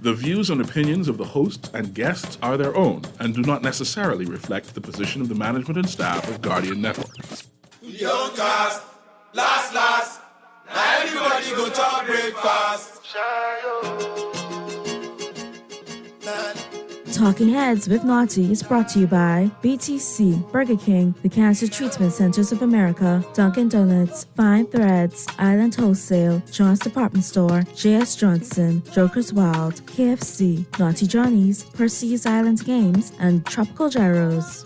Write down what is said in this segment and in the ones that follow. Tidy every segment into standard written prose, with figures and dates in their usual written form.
The views and opinions of the hosts and guests are their own and do not necessarily reflect the position of the management and staff of Guardian Network. Young cast, last, now everybody go talk breakfast. Talking Heads with Naughty is brought to you by BTC, Burger King, the Cancer Treatment Centers of America, Dunkin' Donuts, Fine Threads, Island Wholesale, John's Department Store, J.S. Johnson, Joker's Wild, KFC, Naughty Johnny's, Percy's Island Games, and Tropical Gyros.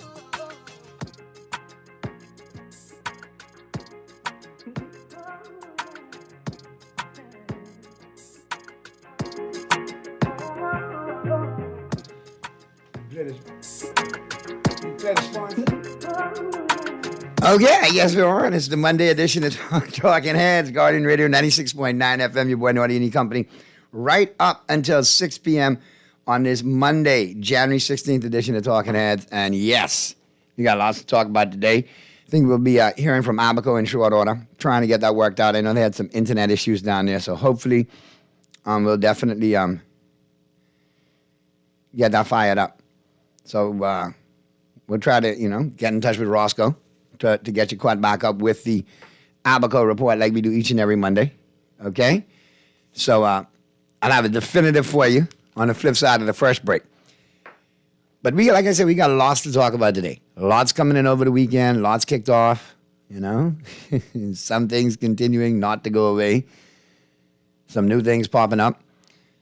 Okay, yes, we are. It's the Monday edition of Talking Heads, Guardian Radio 96.9 FM, your boy Naughty and Company, right up until 6 p.m. on this Monday, January 16th edition of Talking Heads. And yes, we got lots to talk about today. I think we'll be hearing from Abaco in short order, trying to get that worked out. I know they had some internet issues down there, so hopefully we'll definitely get that fired up. So we'll try to, get in touch with Roscoe to get you caught back up with the Abaco report like we do each and every Monday, okay? So I'll have a definitive for you on the flip side of the first break. But like I said, we got lots to talk about today. Lots coming in over the weekend, lots kicked off, some things continuing not to go away, some new things popping up.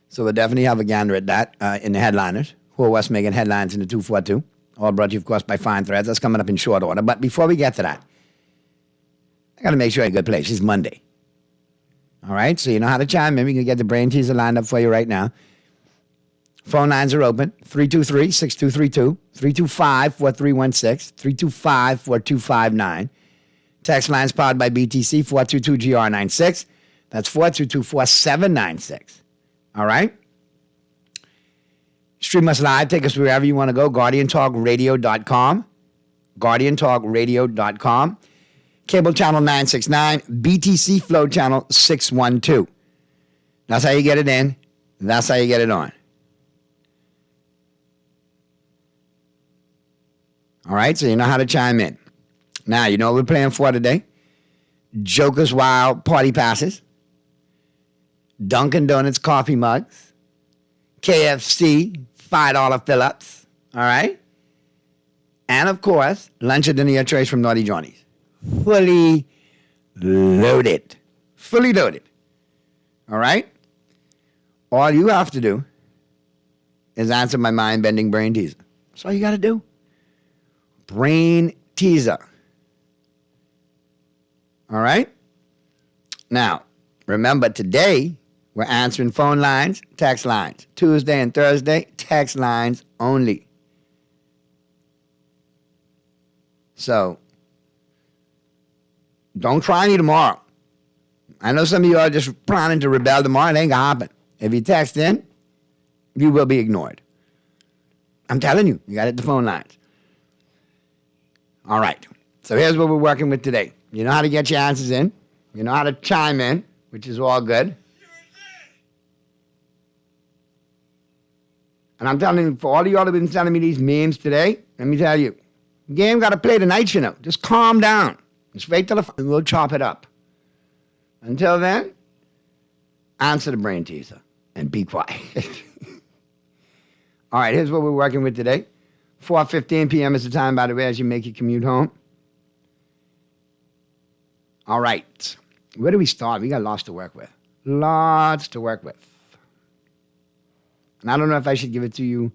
So we'll definitely have a gander at that in the headliners, who are what's making headlines in the 242. All brought to you, of course, by Fine Threads. That's coming up in short order. But before we get to that, I got to make sure you're in a good place. It's Monday. All right? So you know how to chime in. We can get the brain teaser lined up for you right now. Phone lines are open. 323-6232. 325-4316. 325-4259. Text lines powered by BTC. 422-GR96. That's 422-4796. All right? Stream us live. Take us wherever you want to go. GuardianTalkRadio.com. GuardianTalkRadio.com. Cable channel 969. BTC Flow channel 612. That's how you get it in. That's how you get it on. All right, so you know how to chime in. Now, you know what we're playing for today? Joker's Wild Party Passes. Dunkin' Donuts coffee mugs. KFC $5 fill-ups, all right? And, of course, lunch or dinner trays from Naughty Johnny's. Fully loaded. Fully loaded. All right? All you have to do is answer my mind-bending brain teaser. That's all you got to do. Brain teaser. All right? Now, remember, today, we're answering phone lines, text lines. Tuesday and Thursday, text lines only. So, don't try me tomorrow. I know some of you are just planning to rebel tomorrow. It ain't gonna happen. If you text in, you will be ignored. I'm telling you, you got to hit the phone lines. All right. So here's what we're working with today. You know how to get your answers in. You know how to chime in, which is all good. And I'm telling you, for all of y'all who've been sending me these memes today, let me tell you, game got to play tonight, Just calm down. Just wait till and we'll chop it up. Until then, answer the brain teaser and be quiet. All right, here's what we're working with today. 4:15 p.m. is the time, by the way, as you make your commute home. All right. Where do we start? We got lots to work with. Lots to work with. And I don't know if I should give it to you,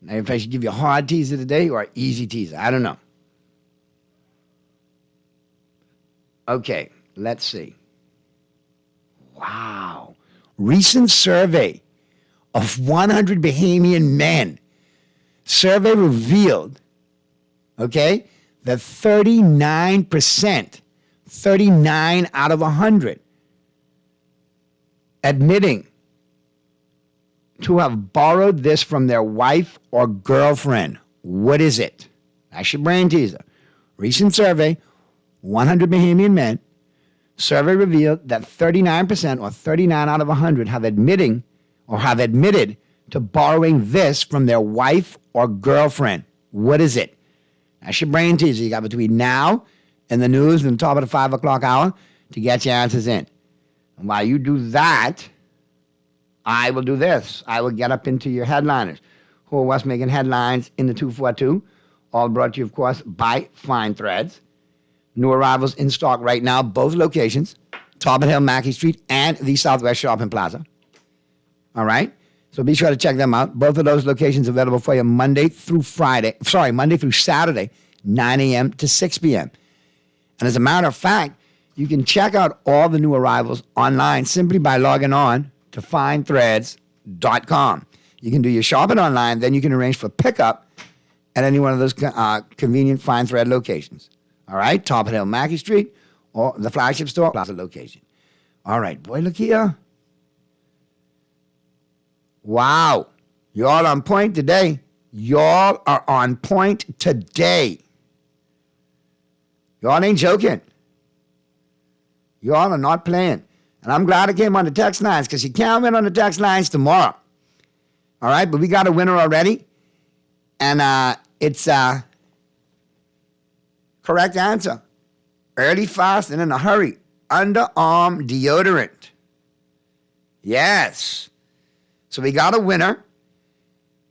if I should give you a hard teaser today or an easy teaser. I don't know. Okay, let's see. Wow. Recent survey of 100 Bahamian men. Survey revealed, that 39%, 39 out of 100, admitting to have borrowed this from their wife or girlfriend. What is it? That's your brain teaser. Recent survey, 100 Bahamian men. Survey revealed that 39% or 39 out of 100 have admitted to borrowing this from their wife or girlfriend? What is it? That's your brain teaser. You got between now and the news and the top of the 5 o'clock hour to get your answers in. And while you do that, I will do this. I will get up into your headliners, who are what's making headlines in the 242, all brought to you, of course, by Fine Threads. New arrivals in stock right now, both locations, Top Hill, Mackey Street, and the Southwest Shopping Plaza. All right? So be sure to check them out. Both of those locations available for you Monday through Saturday, 9 a.m. to 6 p.m. And as a matter of fact, you can check out all the new arrivals online simply by logging on to findthreads.com. You can do your shopping online, then you can arrange for pickup at any one of those convenient Fine Thread locations. All right? Top Hill, Mackey Street, or the flagship store, Plaza location. All right, boy, look here. Wow. Y'all on point today. Y'all are on point today. Y'all ain't joking. Y'all are not playing. And I'm glad I came on the text lines because you can't win on the text lines tomorrow. All right, but we got a winner already. And it's correct answer. Early, fast, and in a hurry. Underarm deodorant. Yes. So we got a winner.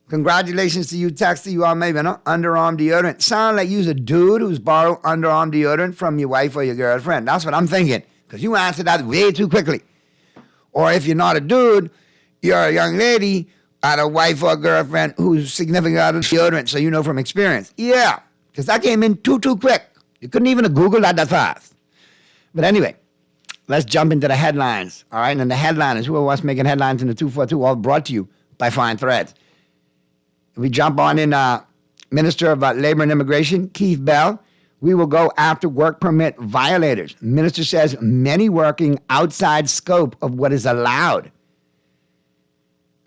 Congratulations to you, texter. You are my winner. Underarm deodorant. Sound like you's a dude who's borrowed underarm deodorant from your wife or your girlfriend. That's what I'm thinking. Because you answered that way too quickly. Or if you're not a dude, you're a young lady, had a wife or a girlfriend who's significant other deodorant, so you know from experience. Yeah, because that came in too quick. You couldn't even have Googled that fast. But anyway, let's jump into the headlines. All right, and the headliners, who are what's making headlines in the 242, all brought to you by Fine Threads. We jump on in Minister of Labor and Immigration, Keith Bell. We will go after work permit violators. Minister says many working outside scope of what is allowed.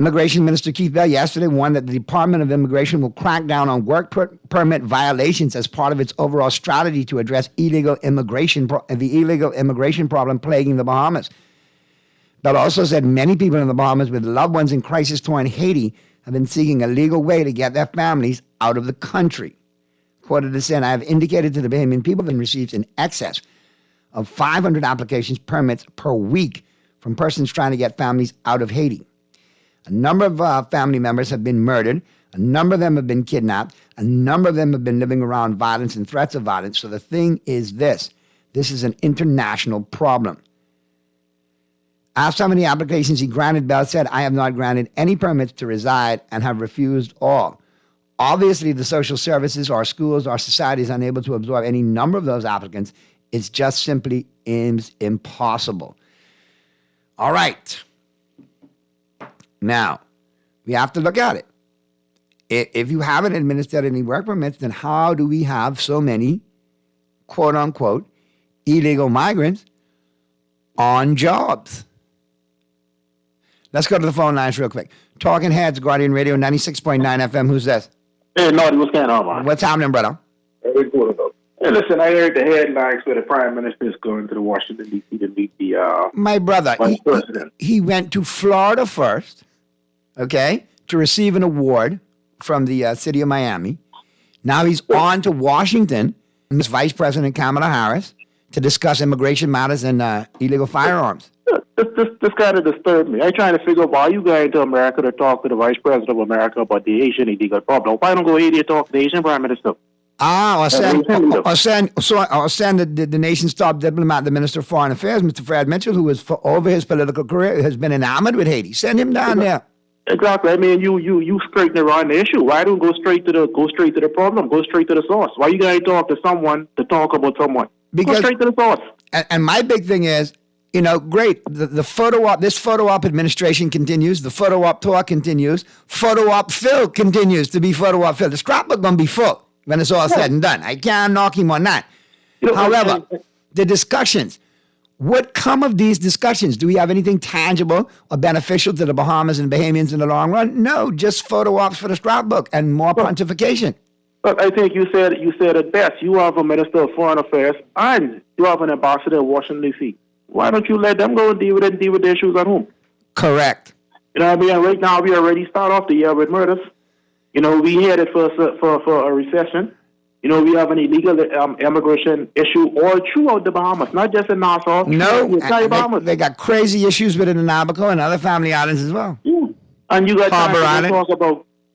Immigration Minister Keith Bell yesterday warned that the Department of Immigration will crack down on work permit violations as part of its overall strategy to address the illegal immigration problem plaguing the Bahamas. Bell also said many people in the Bahamas with loved ones in crisis-torn Haiti have been seeking a legal way to get their families out of the country. Quoted as saying, I have indicated to the Bahamian people that receives in excess of 500 applications, permits per week from persons trying to get families out of Haiti. A number of family members have been murdered. A number of them have been kidnapped. A number of them have been living around violence and threats of violence. So the thing is this. This is an international problem. Asked how many applications he granted, Bell said, I have not granted any permits to reside and have refused all. Obviously, the social services, our schools, our society is unable to absorb any number of those applicants. It's just simply impossible. All right. Now, we have to look at it. If you haven't administered any work permits, then how do we have so many, quote unquote, illegal migrants on jobs? Let's go to the phone lines real quick. Talking Heads, Guardian Radio, 96.9 FM. Who's this? Hey, Naughty, what's going on, man? What's happening, brother? Hey, listen, I heard the headlines where the Prime Minister is going to the Washington, D.C. to meet the My brother, Vice President. He went to Florida first, okay, to receive an award from the city of Miami. Now he's on to Washington, with Vice President Kamala Harris, to discuss immigration matters and illegal firearms. This kind of disturbed me. I'm trying to figure out why you going to America to talk to the Vice President of America about the Haitian illegal problem. Why don't go Haiti to talk to the Haitian Prime Minister? Or send the nation's top diplomat, the Minister of Foreign Affairs, Mr. Fred Mitchell, who is over his political career, has been enamored with Haiti. Send him down there. Exactly. I mean, you skirting around the issue. Why don't go straight to the problem? Go straight to the source. Why you gotta talk to someone to talk about someone? Go straight to the source. And my big thing is, you know, great. The photo op, this photo op administration continues. The photo op tour continues. Photo op Phil continues to be photo op Phil. The scrapbook gonna be full when it's all said and done. I can't knock him on that. However, the discussions. What come of these discussions? Do we have anything tangible or beneficial to the Bahamas and Bahamians in the long run? No, just photo ops for the scrapbook and more pontification. But I think you said it best. You have a Minister of Foreign Affairs and you have an ambassador in Washington, D.C. Why don't you let them go and deal with the issues at home? Correct. You know what I mean? Right now, we already start off the year with murders. You know, we headed for a recession. You know, we have an illegal immigration issue all throughout the Bahamas, not just in Nassau. No, Bahamas. they got crazy issues with it in Abaco and other family islands as well. Yeah. And you got to talk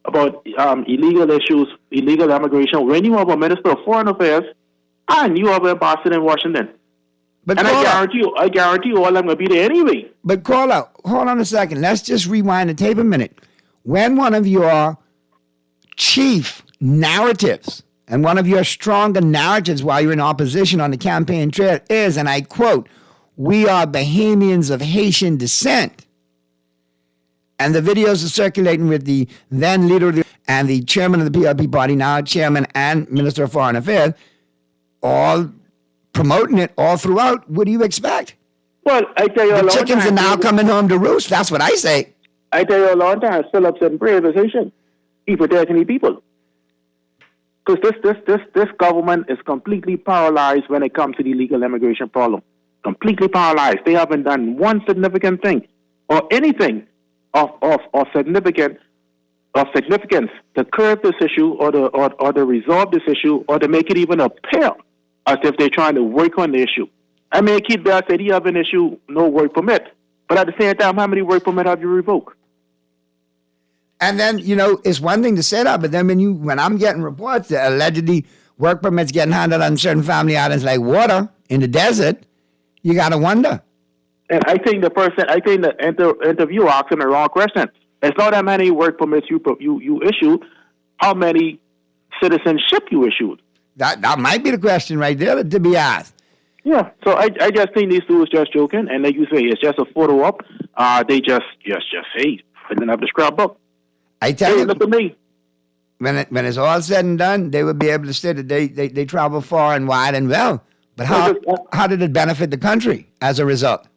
about illegal issues, illegal immigration, when you have a Minister of Foreign Affairs and you have an ambassador in Washington. But and I guarantee you all of them going to be there anyway. But Carla, hold on a second. Let's just rewind the tape a minute. When one of your chief narratives and one of your stronger narratives while you're in opposition on the campaign trail is, and I quote, "We are Bahamians of Haitian descent," and the videos are circulating with the then leader of and the chairman of the PLP party, now chairman and Minister of Foreign Affairs, all promoting it all throughout, what do you expect? Well, I tell you, the chickens are now coming home to roost. That's what I say. I tell you a long time, Phillips and Brave is Haitian. He protecting the people. Because this government is completely paralyzed when it comes to the illegal immigration problem. Completely paralyzed. They haven't done one significant thing or anything of significance to curb this issue or to resolve this issue or to make it even appear as if they're trying to work on the issue. I mean, Keith Bell said he have an issue, no work permit. But at the same time, how many work permit have you revoked? And then, you know, it's one thing to say that, but then when I'm getting reports that allegedly work permits getting handled on certain family islands like water in the desert, you got to wonder. And I think the interviewer asking the wrong question. It's not that many work permits you issued, how many citizenship you issued. That might be the question right there to be asked. Yeah, so I just think these two is just joking, and like you say, it's just a photo op. They just hey, filling up the scrapbook. I tell you, look at me. When it's all said and done, they would be able to say that they travel far and wide and well. But how did it benefit the country as a result?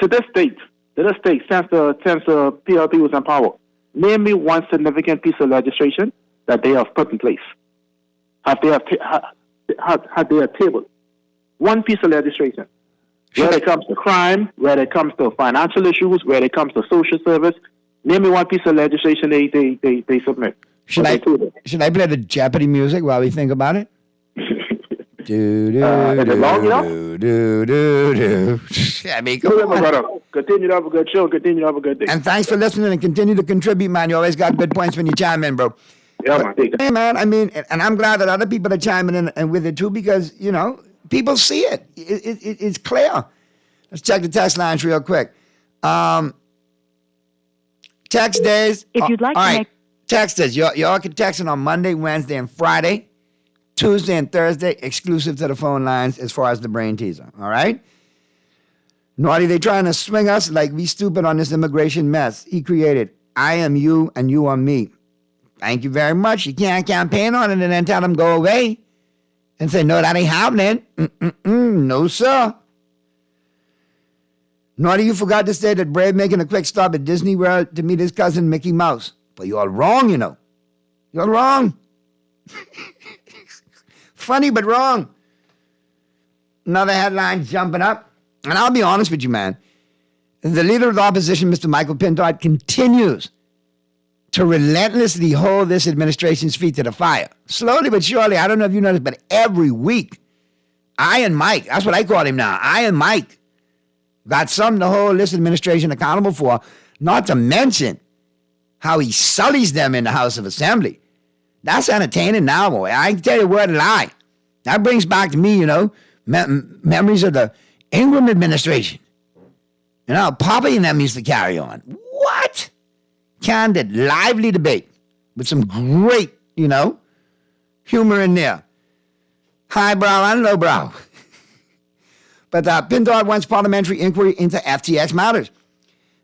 To this date, since the PLP was in power, name me one significant piece of legislation that they have put in place. Had they tabled one piece of legislation, whether it comes to crime, whether it comes to financial issues, whether it comes to social service, name me one piece of legislation they submit. Should I play the Jeopardy music while we think about it? Is it long enough? I mean, come on. Continue to have a good show. Continue to have a good day. And thanks for listening and continue to contribute, man. You always got good points when you chime in, bro. Yeah, man. Hey, man, I mean, and I'm glad that other people are chiming in and with it too because, you know, people see it. It's clear. Let's check the text lines real quick. Text days. If you'd like all to right. make... Text us. Y'all can text it on Monday, Wednesday, and Friday. Tuesday and Thursday, exclusive to the phone lines as far as the brain teaser. All right? Naughty, they trying to swing us like we stupid on this immigration mess he created. I am you and you are me. Thank you very much. You can't campaign on it and then tell them go away and say, no, that ain't happening. No, sir. Naughty, you forgot to say that Brave making a quick stop at Disney World to meet his cousin Mickey Mouse. But you're wrong, you know. You're wrong. Funny, but wrong. Another headline jumping up. And I'll be honest with you, man. The leader of the opposition, Mr. Michael Pintard, continues to relentlessly hold this administration's feet to the fire. Slowly but surely, I don't know if you noticed, but every week, Iron Mike, that's what I call him now, Iron Mike, got something to hold this administration accountable for, not to mention how he sullies them in the House of Assembly. That's entertaining now, boy. I can tell you a word of lie. That brings back to me, you know, memories of the Ingram administration. You know, Papa and them used to carry on. What? Candid, lively debate with some great, you know, humor in there. Highbrow and lowbrow. But Pintard wants parliamentary inquiry into FTX matters.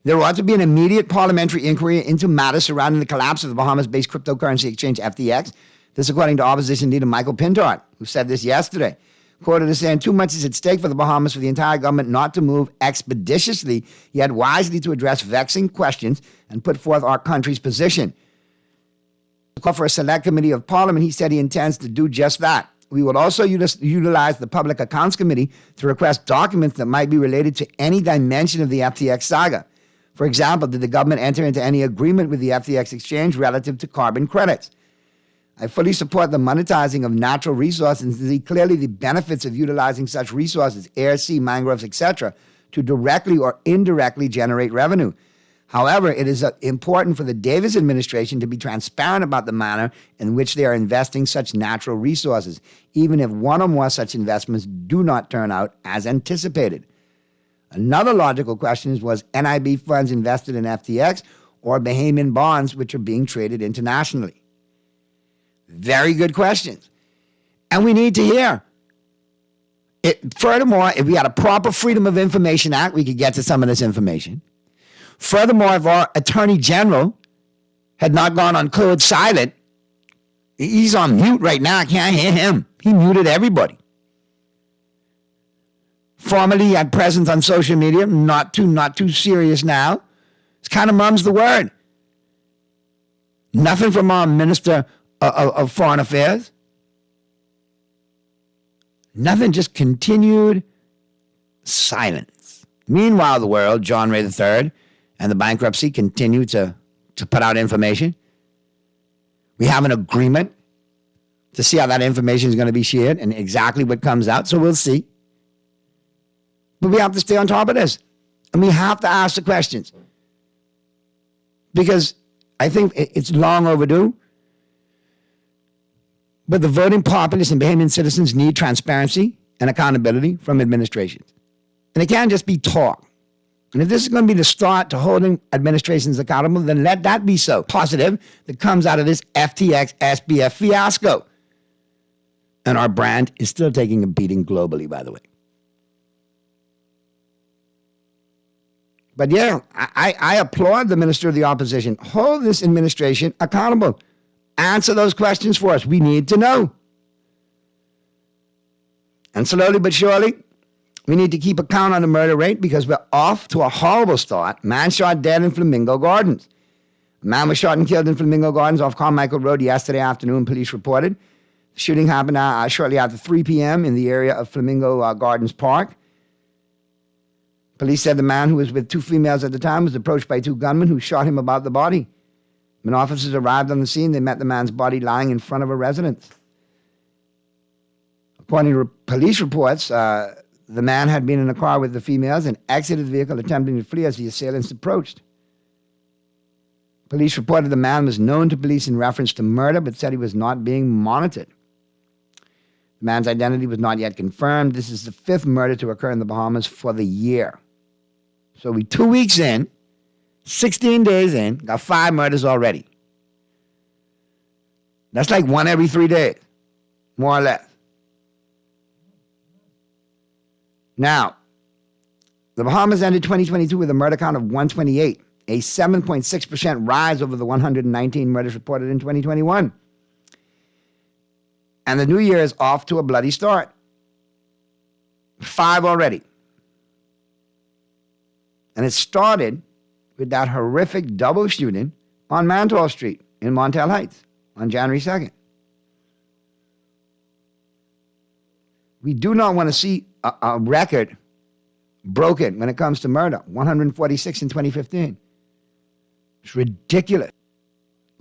There ought to be an immediate parliamentary inquiry into matters surrounding the collapse of the Bahamas-based cryptocurrency exchange FTX. This according to opposition leader Michael Pintard, who said this yesterday. Quoted as saying, too much is at stake for the Bahamas for the entire government not to move expeditiously, yet wisely to address vexing questions and put forth our country's position. Call for a select committee of parliament, he said he intends to do just that. We will also utilize the Public Accounts Committee to request documents that might be related to any dimension of the FTX saga. For example, did the government enter into any agreement with the FTX exchange relative to carbon credits? I fully support the monetizing of natural resources and see clearly the benefits of utilizing such resources, air, sea, mangroves, etc., to directly or indirectly generate revenue. However, it is important for the Davis administration to be transparent about the manner in which they are investing such natural resources, even if one or more such investments do not turn out as anticipated. Another logical question is, was NIB funds invested in FTX or Bahamian bonds which are being traded internationally? Very good questions. And we need to hear. Furthermore, if we had a proper Freedom of Information Act, we could get to some of this information. Furthermore, if our Attorney General had not gone on code silent, he's on mute right now. I can't hear him. He muted everybody. Formerly, he had presence on social media, not too serious now. It's kind of mum's the word. Nothing from our Minister of Foreign Affairs. Nothing, just continued silence. Meanwhile, the world, John Ray III, and the bankruptcy continue to put out information. We have an agreement to see how that information is going to be shared and exactly what comes out, so we'll see. But we have to stay on top of this. And we have to ask the questions. Because I think it's long overdue. But the voting populace and Bahamian citizens need transparency and accountability from administrations. And it can't just be talk. And if this is going to be the start to holding administrations accountable, then let that be so positive that comes out of this FTX SBF fiasco. And our brand is still taking a beating globally, by the way. But yeah, I applaud the Minister of the Opposition. Hold this administration accountable. Answer those questions for us. We need to know. And slowly but surely, we need to keep a count on the murder rate because we're off to a horrible start. Man shot dead in Flamingo Gardens. A man was shot and killed in Flamingo Gardens off Carmichael Road yesterday afternoon, police reported. The shooting happened shortly after 3 p.m. in the area of Flamingo Gardens Park. Police said the man, who was with 2 females at the time, was approached by 2 gunmen who shot him about the body. When officers arrived on the scene, they met the man's body lying in front of a residence. According to police reports, the man had been in a car with the females and exited the vehicle attempting to flee as the assailants approached. Police reported the man was known to police in reference to murder, but said he was not being monitored. The man's identity was not yet confirmed. This is the 5th murder to occur in the Bahamas for the year. So we 2 weeks in, 16 days in, got 5 murders already. That's like 1 every 3 days, more or less. Now, the Bahamas ended 2022 with a murder count of 128, a 7.6% rise over the 119 murders reported in 2021. And the new year is off to a bloody start. 5 already. And it started with that horrific double shooting on Mantell Street in Montel Heights on January 2nd. We do not want to see a record broken when it comes to murder. 146 in 2015. It's ridiculous.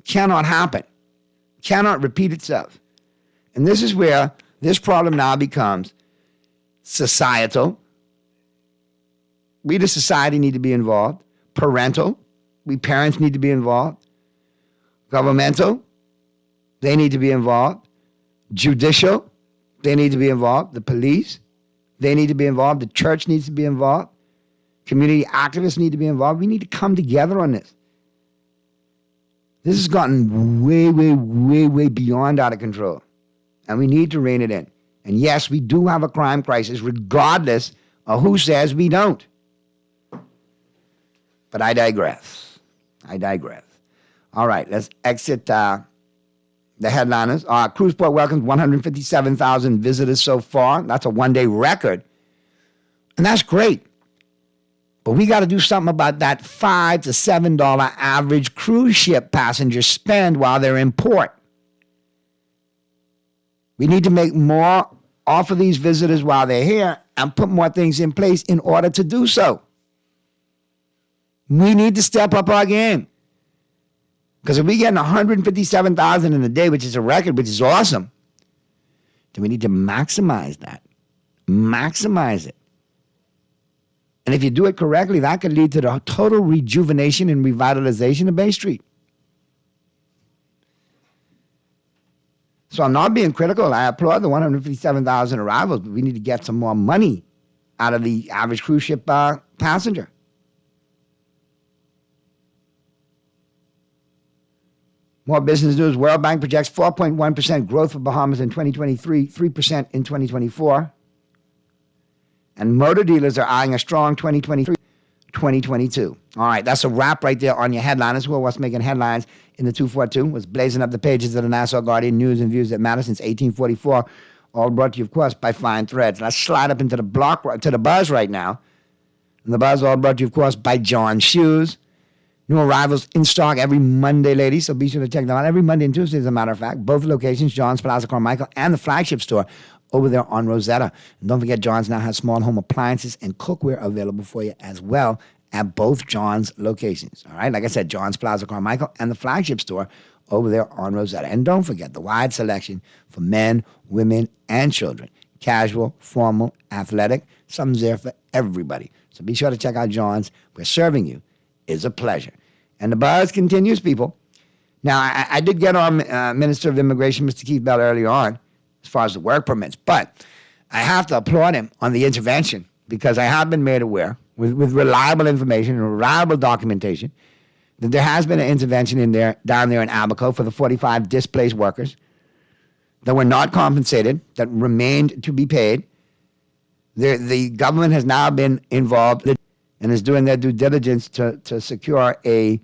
Cannot happen. Cannot repeat itself. And this is where this problem now becomes societal. We, the society, need to be involved. Parental. We parents need to be involved. Governmental. They need to be involved. Judicial. They need to be involved. The police. They need to be involved. The church needs to be involved. Community activists need to be involved. We need to come together on this. This has gotten way, way, way, way beyond out of control. And we need to rein it in. And yes, we do have a crime crisis, regardless of who says we don't. But I digress. All right, let's exit the headliners. Cruzport welcomes 157,000 visitors so far. That's a one-day record. And that's great. But we got to do something about that $5 to $7 average cruise ship passenger spend while they're in port. We need to make more off of these visitors while they're here and put more things in place in order to do so. We need to step up our game. Because if we get 157,000 in a day, which is a record, which is awesome, then we need to maximize that. Maximize it. And if you do it correctly, that could lead to the total rejuvenation and revitalization of Bay Street. So I'm not being critical. I applaud the 157,000 arrivals, but we need to get some more money out of the average cruise ship passenger. More business news. World Bank projects 4.1% growth for Bahamas in 2023, 3% in 2024. And motor dealers are eyeing a strong 2023, 2022. All right, that's a wrap right there on your headliners. Who are what's making headlines in the 242 was blazing up the pages of the Nassau Guardian News and Views that matter since 1844. All brought to you, of course, by Fine Threads. Let's slide up into the to the Buzz right now. And the Buzz all brought to you, of course, by John Shoes. New arrivals in stock every Monday, ladies, so be sure to check them out. Every Monday and Tuesday, as a matter of fact. Both locations, John's Plaza Carmichael and the flagship store over there on Rosetta. And don't forget, John's now has small home appliances and cookware available for you as well at both John's locations. All right, like I said, John's Plaza Carmichael and the flagship store over there on Rosetta. And don't forget the wide selection for men, women, and children. Casual, formal, athletic, something's there for everybody. So be sure to check out John's, where serving you is a pleasure. And the buzz continues, people. Now, I did get on Minister of Immigration, Mr. Keith Bell, early on, as far as the work permits, but I have to applaud him on the intervention because I have been made aware with reliable information and reliable documentation that there has been an intervention down there in Abaco for the 45 displaced workers that were not compensated, that remained to be paid. The government has now been involved and is doing their due diligence to secure a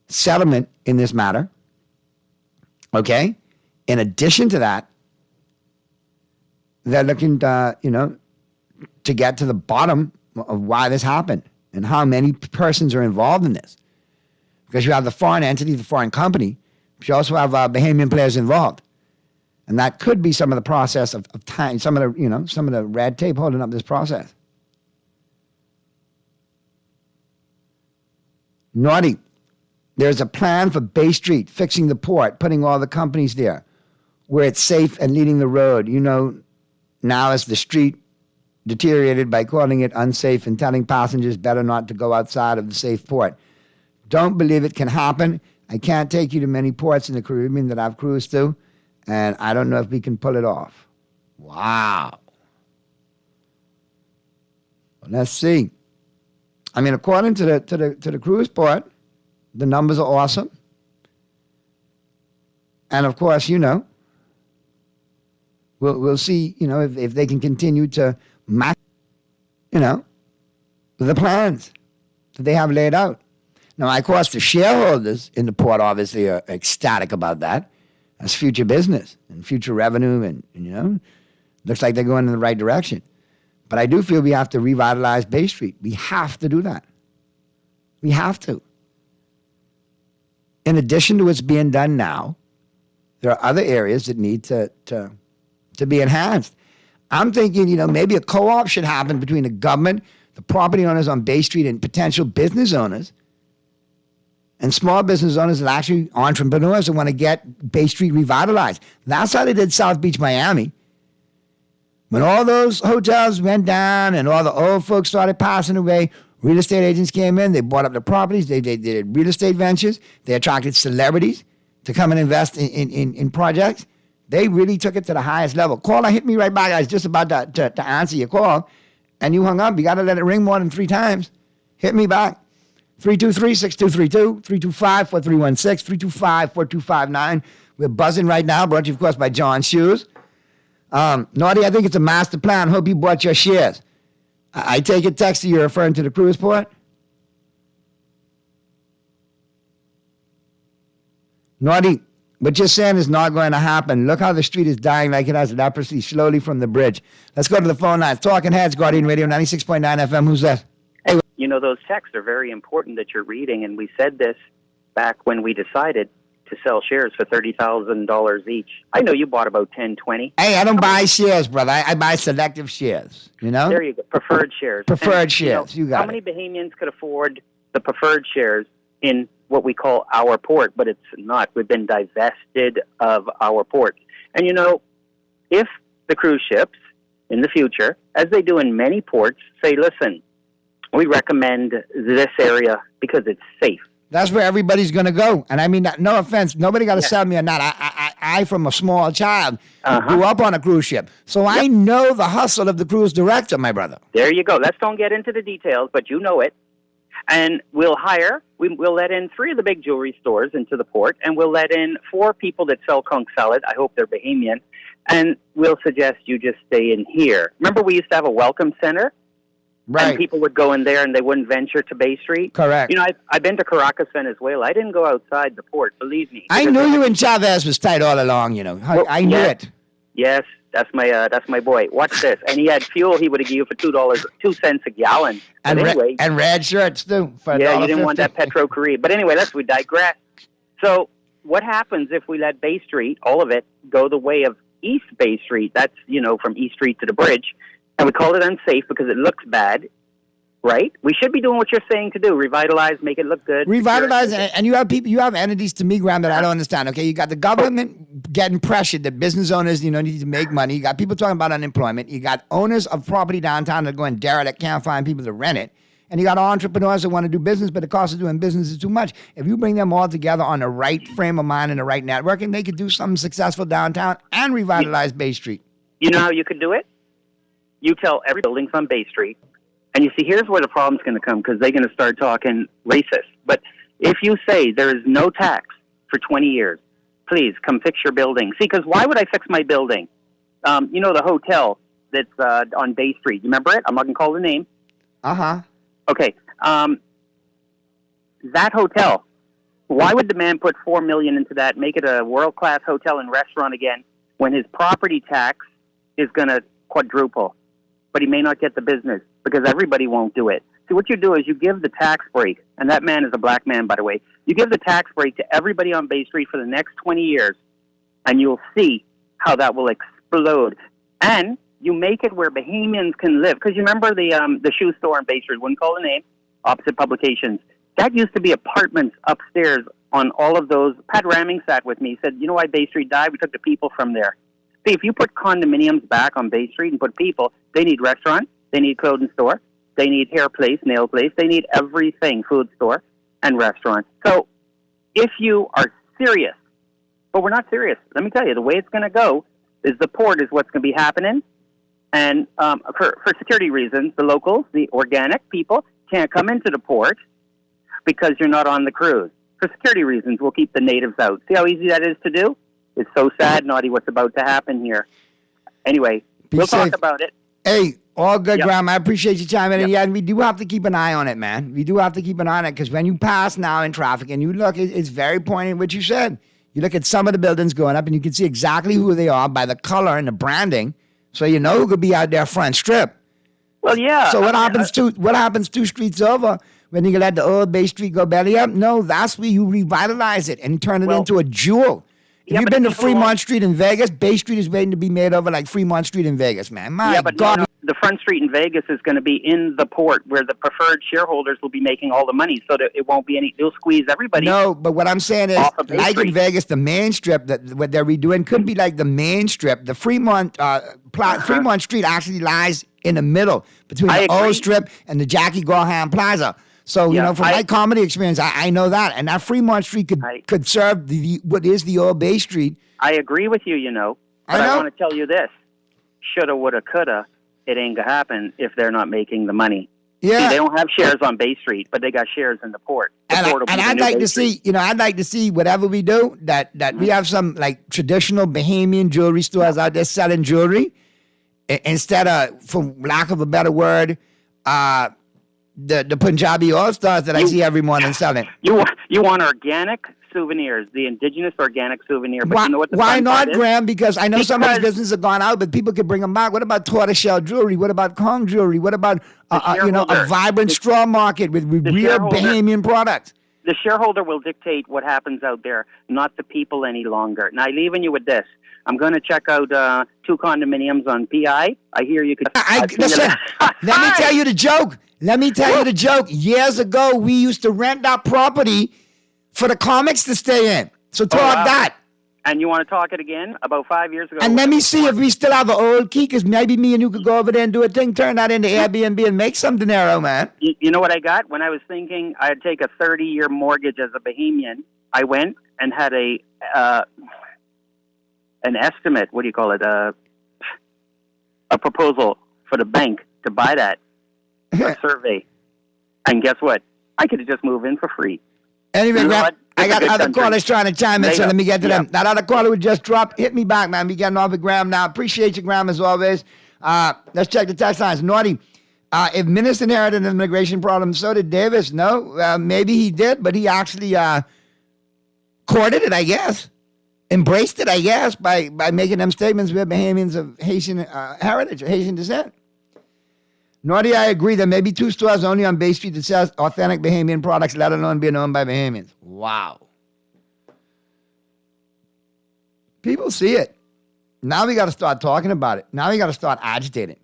settlement in this matter. Okay? In addition to that, they're looking to get to the bottom of why this happened and how many persons are involved in this. Because you have the foreign entity, the foreign company, but you also have Bahamian players involved. And that could be some of the process of time, some of the red tape holding up this process. Naughty. There's a plan for Bay Street, fixing the port, putting all the companies there where it's safe and leading the road. Now as the street deteriorated by calling it unsafe and telling passengers better not to go outside of the safe port. Don't believe it can happen. I can't take you to many ports in the Caribbean that I've cruised to, and I don't know if we can pull it off. Wow. Well, let's see. I mean, according to the cruise port, the numbers are awesome. And of course, we'll see, if they can continue to match, the plans that they have laid out. Now, of course, the shareholders in the port obviously are ecstatic about that. That's future business and future revenue and looks like they're going in the right direction. But I do feel we have to revitalize Bay Street. We have to do that. We have to. In addition to what's being done now, there are other areas that need to be enhanced. I'm thinking, maybe a co-op should happen between the government, the property owners on Bay Street, and potential business owners, and small business owners that actually entrepreneurs that want to get Bay Street revitalized. That's how they did South Beach, Miami. When all those hotels went down and all the old folks started passing away, real estate agents came in, they bought up the properties, they did real estate ventures, they attracted celebrities to come and invest in projects. They really took it to the highest level. Caller, hit me right back. I was just about to answer your call, and you hung up. You got to let it ring more than 3 times. Hit me back. 323-6232, 325-4316, 325-4259. We're buzzing right now, brought to you, of course, by John Shoes. Naughty, I think it's a master plan. Hope you bought your shares. I take it, Texter, you're referring to the cruise port? Naughty, what you're saying is not going to happen. Look how the street is dying like it has leprosy slowly from the bridge. Let's go to the phone lines. Talking Heads, Guardian Radio, 96.9 FM. Who's that? Hey, those texts are very important that you're reading, and we said this back when we decided to sell shares for $30,000 each. I know you bought about 10, 20. Hey, I don't buy shares, brother. I buy selective shares, There you go. Preferred shares. Preferred shares. You got How it. many Bahamians could afford the preferred shares in what we call our port, but it's not. We've been divested of our port. And, you know, if the cruise ships in the future, as they do in many ports, say, listen, we recommend this area because it's safe. That's where everybody's going to go. And I mean, no offense, nobody got to sell me on that. I, from a small child, grew up on a cruise ship. So I know the hustle of the cruise director, my brother. There you go. Let's don't get into the details, but you know it. And we'll let in 3 of the big jewelry stores into the port, and we'll let in 4 people that sell conch salad. I hope they're Bahamian. And we'll suggest you just stay in here. Remember we used to have a welcome center? Right. And people would go in there and they wouldn't venture to Bay Street. Correct. You know, I've been to Caracas, Venezuela. I didn't go outside the port, believe me. I knew you and Chavez was tight all along, you know. I knew it. Yes, that's my boy. Watch this. And he had fuel he would have given you for $2.02 a gallon. And, but anyway, and red shirts too. For yeah, you didn't $1.50. want that Petro Caribe. But anyway, we digress. So what happens if we let Bay Street, all of it, go the way of East Bay Street? That's, you know, from East Street to the bridge. And we call it unsafe because it looks bad. Right? We should be doing what you're saying to do. Revitalize, make it look good. Revitalize, and you have people, you have entities to me, Graham, that I don't understand. Okay, you got the government getting pressured that business owners, you know, need to make money. You got people talking about unemployment. You got owners of property downtown that are going derelict, can't find people to rent it. And you got entrepreneurs that want to do business, but the cost of doing business is too much. If you bring them all together on the right frame of mind and the right networking, they could do something successful downtown and revitalize Bay Street. You know how you could do it? You tell every building's on Bay Street. And you see, here's where the problem's going to come because they're going to start talking racist. But if you say there is no tax for 20 years, please come fix your building. See, because why would I fix my building? You know, the hotel that's on Bay Street. You remember it? I'm not going to call the name. Uh-huh. Okay. That hotel, why would the man put $4 million into that, make it a world-class hotel and restaurant again, when his property tax is going to quadruple? But he may not get the business because everybody won't do it. See, what you do is you give the tax break, and that man is a black man, by the way. You give the tax break to everybody on Bay Street for the next 20 years, and you'll see how that will explode. And you make it where Bahamians can live. Because you remember the shoe store on Bay Street, wouldn't call the name, opposite Publications. That used to be apartments upstairs on all of those. Pat Ramming sat with me. He said, you know why Bay Street died? We took the people from there. See, if you put condominiums back on Bay Street and put people, they need restaurant, they need clothing store, they need hair place, nail place, they need everything, food store and restaurant. So if you are serious, but we're not serious, let me tell you, the way it's going to go is the port is what's going to be happening. And for security reasons, the locals, the organic people, can't come into the port because you're not on the cruise. For security reasons, we'll keep the natives out. See how easy that is to do? It's so sad, Naughty, what's about to happen here. Anyway, we'll talk about it. Hey, all good, Graham. I appreciate you chiming in. Yeah, we do have to keep an eye on it, man. We do have to keep an eye on it because when you pass now in traffic and you look, it's very poignant what you said. You look at some of the buildings going up and you can see exactly who they are by the color and the branding, so you know who could be out there front strip. Well, yeah. So what happens 2 streets over when you let the old Bay Street go belly up? No, that's where you revitalize it and turn it into a jewel. If you've been to Fremont Street in Vegas, Bay Street is waiting to be made over like Fremont Street in Vegas, man. My God. No, the front street in Vegas is going to be in the port where the preferred shareholders will be making all the money, so that it won't be any. They'll squeeze everybody. No, but what I'm saying is, like in Vegas, the main strip, what they're redoing could be like the main strip. The Fremont Street actually lies in the middle between the old strip and the Jackie Gorham Plaza. So, you know, from my comedy experience, I know that. And that Fremont Street could serve what is the old Bay Street. I agree with you, you know. But I want to tell you this. Shoulda, woulda, coulda. It ain't going to happen if they're not making the money. Yeah. See, they don't have shares on Bay Street, but they got shares in the port. And I'd like to see, I'd like to see whatever we do, that we have some like traditional Bahamian jewelry stores out there selling jewelry instead of, for lack of a better word, the Punjabi All-Stars that I see every morning selling. You want organic souvenirs, the indigenous organic souvenir. But you know what the why fun not, part is? Graham? Because I know some of these businesses have gone out, but people can bring them back. What about tortoiseshell jewelry? What about conch jewelry? What about a vibrant straw market with real Bahamian products? The shareholder will dictate what happens out there, not the people any longer. Now, I'm leaving you with this. I'm going to check out 2 condominiums on PI. I hear you could... Listen, let me tell you the joke. Let me tell you the joke. Years ago, we used to rent our property for the comics to stay in. So talk that. And you want to talk it again? About 5 years ago. And let me see if we still have an old key, because maybe me and you could go over there and do a thing, turn that into Airbnb and make some dinero, man. You know what I got? When I was thinking I'd take a 30-year mortgage as a Bahamian, I went and had an estimate. What do you call it? A proposal for the bank to buy that, a survey. And guess what? I could have just moved in for free. Anyway, You know Graham, what? I It's a got good other country. callers trying to chime in, so Later. let me get to them. Yeah. That other caller would just drop. Hit me back, man. We getting off with Graham now. Appreciate you, Graham, as always. Let's check the text lines. Naughty. If Minister inherited an immigration problem, so did Davis. No, maybe he did, but he actually courted it, I guess. Embraced it, I guess, by making them statements with Bahamians of Haitian heritage, or Haitian descent. Naughty, I agree. There may be 2 stores only on Bay Street that sells authentic Bahamian products, let alone being owned by Bahamians. Wow. People see it. Now we got to start talking about it. Now we got to start agitating.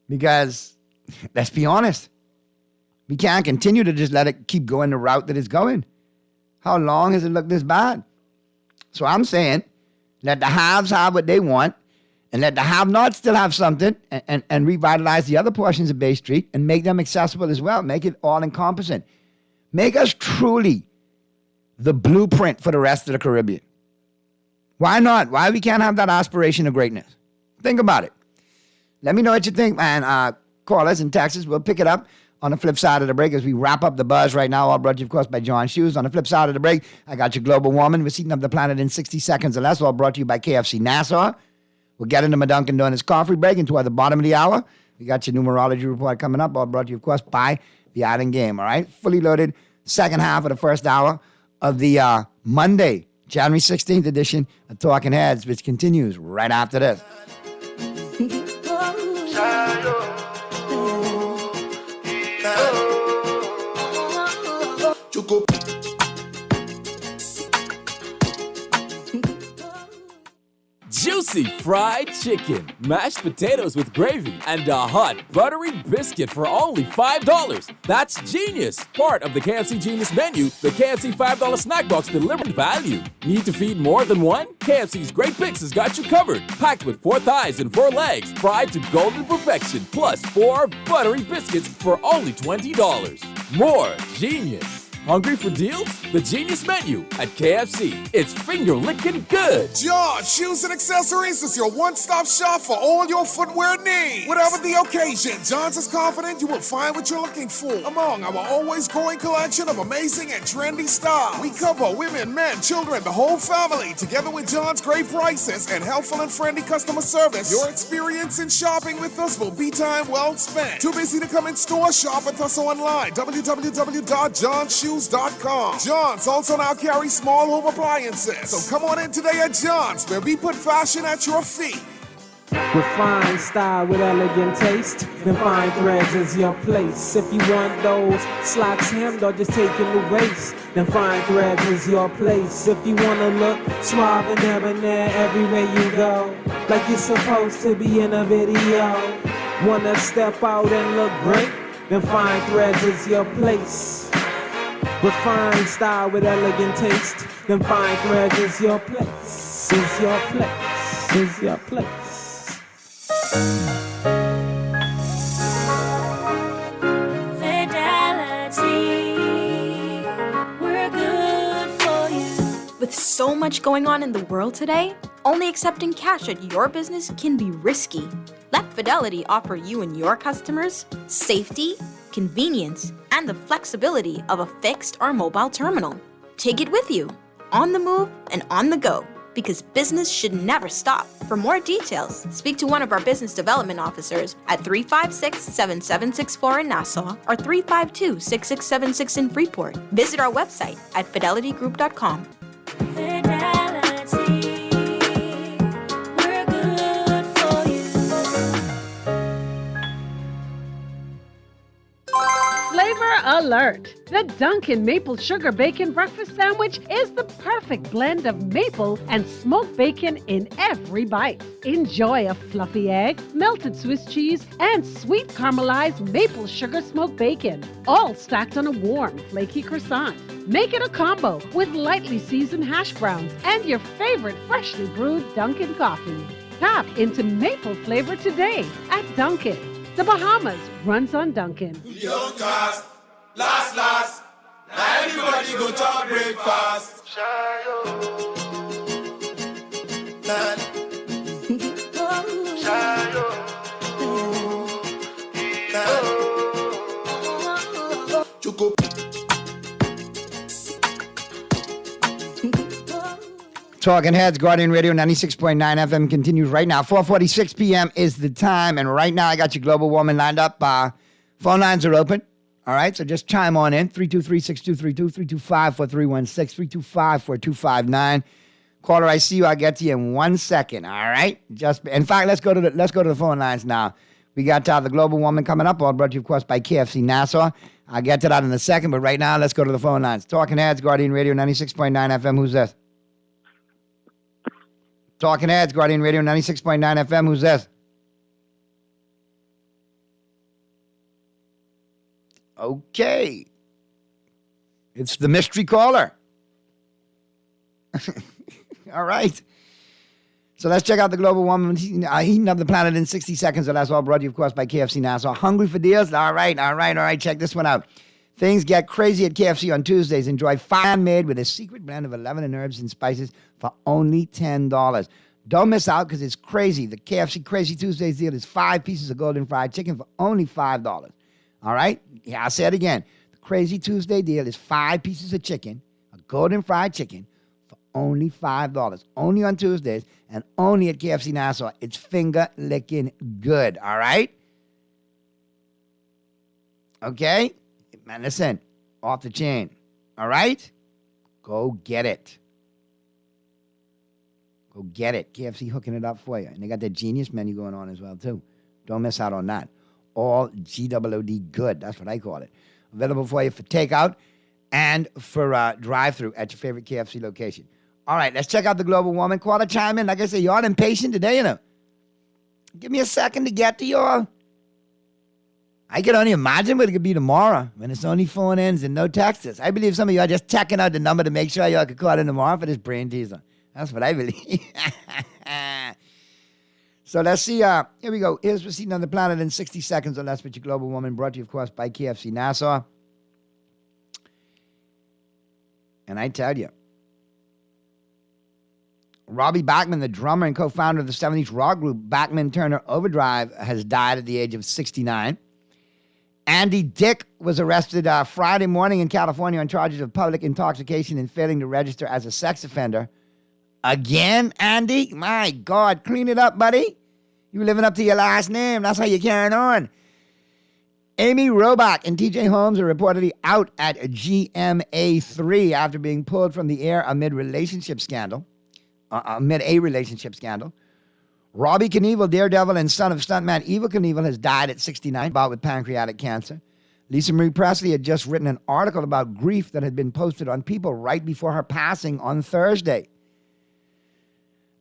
Because, let's be honest, we can't continue to just let it keep going the route that it's going. How long has it looked this bad? So I'm saying, let the haves have what they want, and let the have-nots still have something, and revitalize the other portions of Bay Street and make them accessible as well. Make it all-encompassing. Make us truly the blueprint for the rest of the Caribbean. Why not? Why we can't have that aspiration of greatness? Think about it. Let me know what you think, man. Call us in Texas. We'll pick it up on the flip side of the break as we wrap up the buzz right now. All brought to you, of course, by John Shoes. On the flip side of the break, I got your global warming. We're heating up the planet in 60 seconds or less. All brought to you by KFC Nassau. We'll get into my Dunkin' Donuts coffee break and toward the bottom of the hour. We got your numerology report coming up. All brought to you, of course, by the Island Game. All right? Fully loaded second half of the first hour of the Monday, January 16th edition of Talking Heads, which continues right after this. Juicy fried chicken, mashed potatoes with gravy, and a hot buttery biscuit for only $5. That's genius! Part of the KFC Genius menu, the KFC $5 snack box delivered value. Need to feed more than one? KFC's Great Bix has got you covered. Packed with 4 thighs and 4 legs, fried to golden perfection, plus 4 buttery biscuits for only $20. More genius! Hungry for deals? The Genius Menu at KFC. It's finger-licking good. John Shoes and Accessories is your one-stop shop for all your footwear needs. Whatever the occasion, John's is confident you will find what you're looking for among our always growing collection of amazing and trendy styles. We cover women, men, children, the whole family. Together with John's great prices and helpful and friendly customer service, your experience in shopping with us will be time well spent. Too busy to come in store? Shop with us online. www.johnshoes.com. John's also now carries small home appliances. So come on in today at John's, where we put fashion at your feet. Refined style with elegant taste, then fine threads is your place. If you want those slacks hemmed or just taking the waist, then fine threads is your place. If you wanna look suave and debonair everywhere you go, like you're supposed to be in a video, wanna step out and look great, then fine threads is your place. Refined style with elegant taste, then fine threads is your place, is your place, is your place. Fidelity, we're good for you. With so much going on in the world today, only accepting cash at your business can be risky. Let Fidelity offer you and your customers safety, convenience, and the flexibility of a fixed or mobile terminal. Take it with you, on the move and on the go, because business should never stop. For more details, speak to one of our business development officers at 356-7764 in Nassau or 352-6676 in Freeport. Visit our website at fidelitygroup.com. Fidelity, we're good for you. Flavor Alert! The Dunkin' Maple Sugar Bacon Breakfast Sandwich is the perfect blend of maple and smoked bacon in every bite. Enjoy a fluffy egg, melted Swiss cheese, and sweet caramelized maple sugar smoked bacon, all stacked on a warm, flaky croissant. Make it a combo with lightly seasoned hash browns and your favorite freshly brewed Dunkin' coffee. Tap into maple flavor today at Dunkin'. The Bahamas runs on Dunkin'. Young cast, last, now everybody go to breakfast. Talking Heads, Guardian Radio 96.9 FM continues right now. 4:46 p.m. is the time, and right now I got your global woman lined up. Phone lines are open. All right, so just chime on in. 323-6232, 325-4316, 325-4259. Caller, I see you. I'll get to you in 1 second. All right. In fact, let's go to the phone lines now. We got the global woman coming up. All brought to you, of course, by KFC Nassau. I'll get to that in a second, but right now let's go to the phone lines. Talking Heads, Guardian Radio 96.9 FM. Who's this? Talking Heads, Guardian Radio 96.9 FM. Who's this? Okay. It's the mystery caller. All right. So let's check out the global woman heating up the planet in 60 seconds. So that's all brought to you, of course, by KFC Nassau. Hungry for deals? All right. Check this one out. Things get crazy at KFC on Tuesdays. Enjoy fan-made with a secret blend of 11 herbs and spices for only $10. Don't miss out because it's crazy. The KFC Crazy Tuesdays deal is 5 pieces of golden fried chicken for only $5. All right? Yeah, I'll say it again. The Crazy Tuesday deal is 5 pieces of chicken, a golden fried chicken, for only $5. Only on Tuesdays and only at KFC Nassau. It's finger-licking good. All right? Okay? Man, listen. Off the chain. All right? Go get it. Go get it. KFC hooking it up for you. And they got that genius menu going on as well, too. Don't miss out on that. All GOOD good. That's what I call it. Available for you for takeout and for drive-thru at your favorite KFC location. All right, let's check out the global woman. Caller, chime in. Like I said, y'all impatient today, you know. Give me a second to get to y'all. I can only imagine what it could be tomorrow when it's only phone ins and no texts. I believe some of y'all just checking out the number to make sure y'all can call in tomorrow for this brain teaser. That's what I believe. So let's see. Here we go. Here's what's heating on the planet in 60 seconds or less with your global woman. Brought to you, of course, by KFC Nassau. And I tell you, Robbie Bachman, the drummer and co-founder of the 70s rock group Bachman Turner Overdrive, has died at the age of 69. Andy Dick was arrested Friday morning in California on charges of public intoxication and failing to register as a sex offender. Again, Andy? My God, clean it up, buddy. You living up to your last name. That's how you're carrying on. Amy Robach and TJ Holmes are reportedly out at GMA3 after being pulled from the air amid a relationship scandal. Robbie Knievel, daredevil and son of stuntman Evel Knievel, has died at 69, with pancreatic cancer. Lisa Marie Presley had just written an article about grief that had been posted on People right before her passing on Thursday.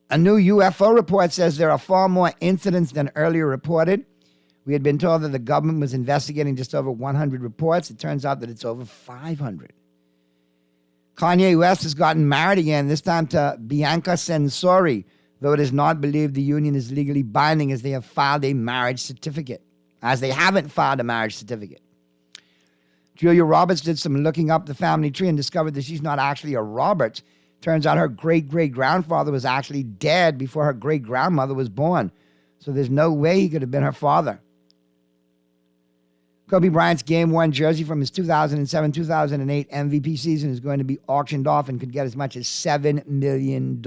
A new UFO report says there are far more incidents than earlier reported. We had been told that the government was investigating just over 100 reports. It turns out that it's over 500. Kanye West has gotten married again, this time to Bianca Censori, though it is not believed the union is legally binding as they have filed a marriage certificate. Julia Roberts did some looking up the family tree and discovered that she's not actually a Roberts. Turns out her great-great-grandfather was actually dead before her great-grandmother was born. So there's no way he could have been her father. Kobe Bryant's game-worn jersey from his 2007-2008 MVP season is going to be auctioned off and could get as much as $7 million.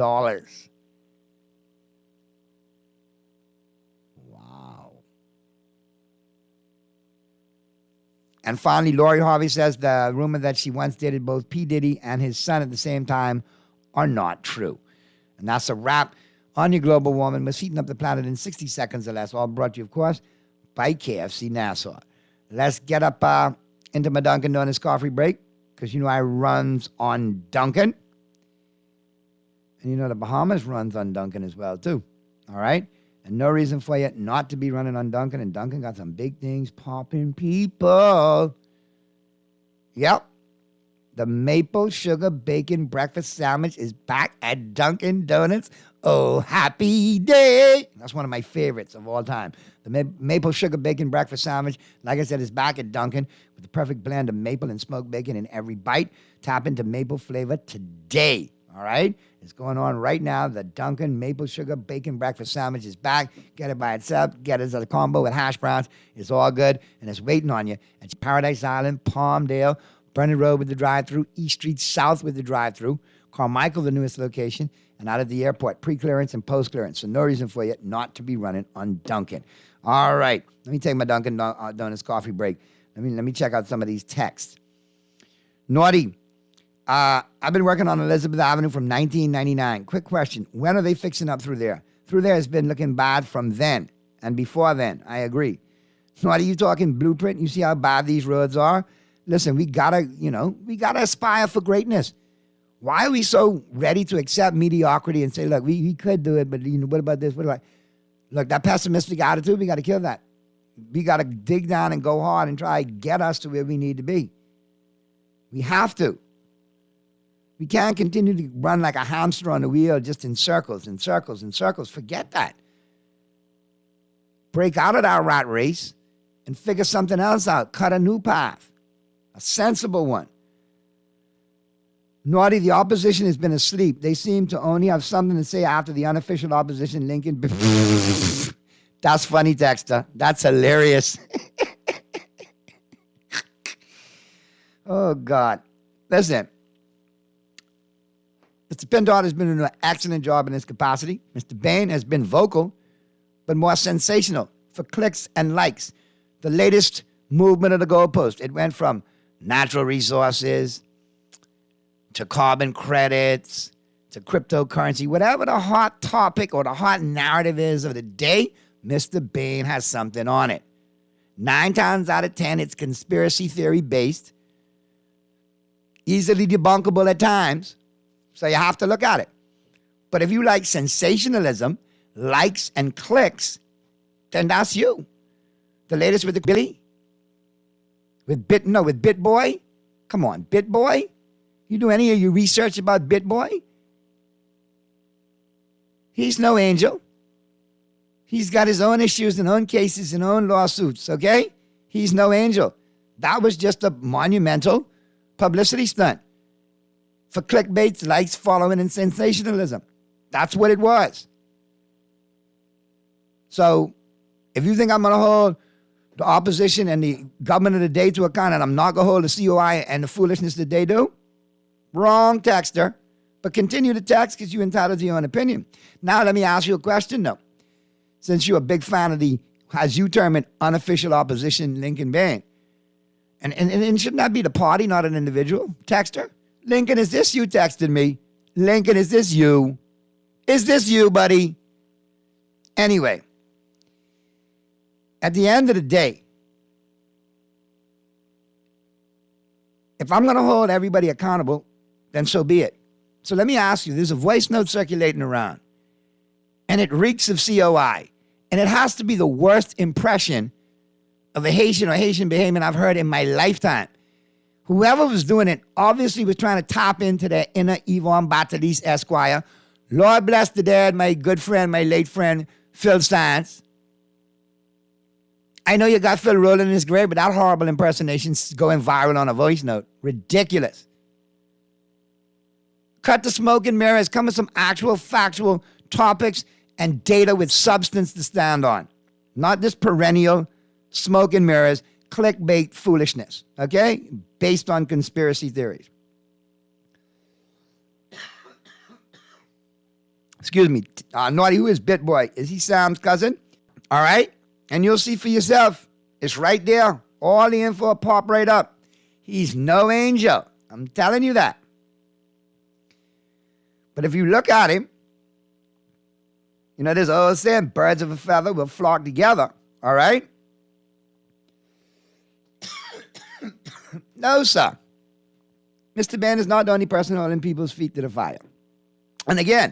Wow. And finally, Lori Harvey says the rumor that she once dated both P. Diddy and his son at the same time are not true. And that's a wrap on your global woman. We're heating up the planet in 60 seconds or less. All brought to you, of course, by KFC Nassau. Let's get up into my Dunkin' Donuts coffee break because you know I runs on Dunkin'. And you know the Bahamas runs on Dunkin' as well, too. All right? And no reason for you not to be running on Dunkin'. And Dunkin' got some big things popping, people. Yep. The maple sugar bacon breakfast sandwich is back at Dunkin' Donuts. Oh, happy day. That's one of my favorites of all time. The maple sugar bacon breakfast sandwich, like I said, is back at Dunkin' with the perfect blend of maple and smoked bacon in every bite. Tap into maple flavor today. All right? It's going on right now. The Dunkin' maple sugar bacon breakfast sandwich is back. Get it by itself. Get it as a combo with hash browns. It's all good, and it's waiting on you. It's Paradise Island, Palmdale, Burnett Road with the drive-thru, East Street South with the drive-thru, Carmichael, the newest location, and out of the airport, pre-clearance and post-clearance. So no reason for you not to be running on Dunkin'. All right, let me take my Dunkin' Donuts coffee break. Let me check out some of these texts. Naughty. I've been working on Elizabeth Avenue from 1999. Quick question. When are they fixing up through there? Through there has been looking bad from then and before then. I agree. Naughty, you talking blueprint? You see how bad these roads are? Listen, we gotta aspire for greatness. Why are we so ready to accept mediocrity and say, look, we could do it, but what about this? What about? Look, that pessimistic attitude, we got to kill that. We got to dig down and go hard and try to get us to where we need to be. We have to. We can't continue to run like a hamster on the wheel just in circles and circles and circles. Forget that. Break out of that rat race and figure something else out. Cut a new path. A sensible one. Naughty, the opposition has been asleep. They seem to only have something to say after the unofficial opposition, Lincoln. That's funny, Dexter. That's hilarious. Oh, God. Listen. Mr. Pindart has been doing an excellent job in his capacity. Mr. Bain has been vocal, but more sensational for clicks and likes. The latest movement of the goalpost. It went from natural resources to carbon credits to cryptocurrency. Whatever the hot topic or the hot narrative is of the day, Mr. Bain has something on it. 9 times out of 10, it's conspiracy theory based, easily debunkable at times. So you have to look at it. But if you like sensationalism, likes, and clicks, then that's you. The latest with the Billy? With BitBoy? Come on, BitBoy? You do any of your research about BitBoy? He's no angel. He's got his own issues and own cases and own lawsuits, okay? He's no angel. That was just a monumental publicity stunt for clickbaits, likes, following, and sensationalism. That's what it was. So if you think I'm going to hold the opposition and the government of the day to account and I'm not going to hold the COI and the foolishness that they do, wrong, texter. But continue to text because you're entitled to your own opinion. Now let me ask you a question, though. Since you're a big fan of the, as you term it, unofficial opposition, Lincoln Bain, and shouldn't that be the party, not an individual? Texter? Lincoln, is this you texted me? Lincoln, is this you? Is this you, buddy? Anyway, at the end of the day, if I'm going to hold everybody accountable, then so be it. So let me ask you, there's a voice note circulating around, and it reeks of COI, and it has to be the worst impression of a Haitian or Haitian behavior I've heard in my lifetime. Whoever was doing it obviously was trying to tap into their inner Yvonne Batalis Esquire. Lord bless the dead, my good friend, my late friend, Phil Stines. I know you got Phil rolling in his grave, but that horrible impersonation's going viral on a voice note. Ridiculous. Cut the smoke and mirrors. Come with some actual factual topics and data with substance to stand on. Not this perennial smoke and mirrors, clickbait foolishness, okay? Based on conspiracy theories. Excuse me. Naughty, who is BitBoy? Is he Sam's cousin? All right? And you'll see for yourself. It's right there. All the info will pop right up. He's no angel. I'm telling you that. But if you look at him, you know, there's old saying, birds of a feather will flock together. All right? No, sir. Mr. Ben is not the only person holding people's feet to the fire. And again,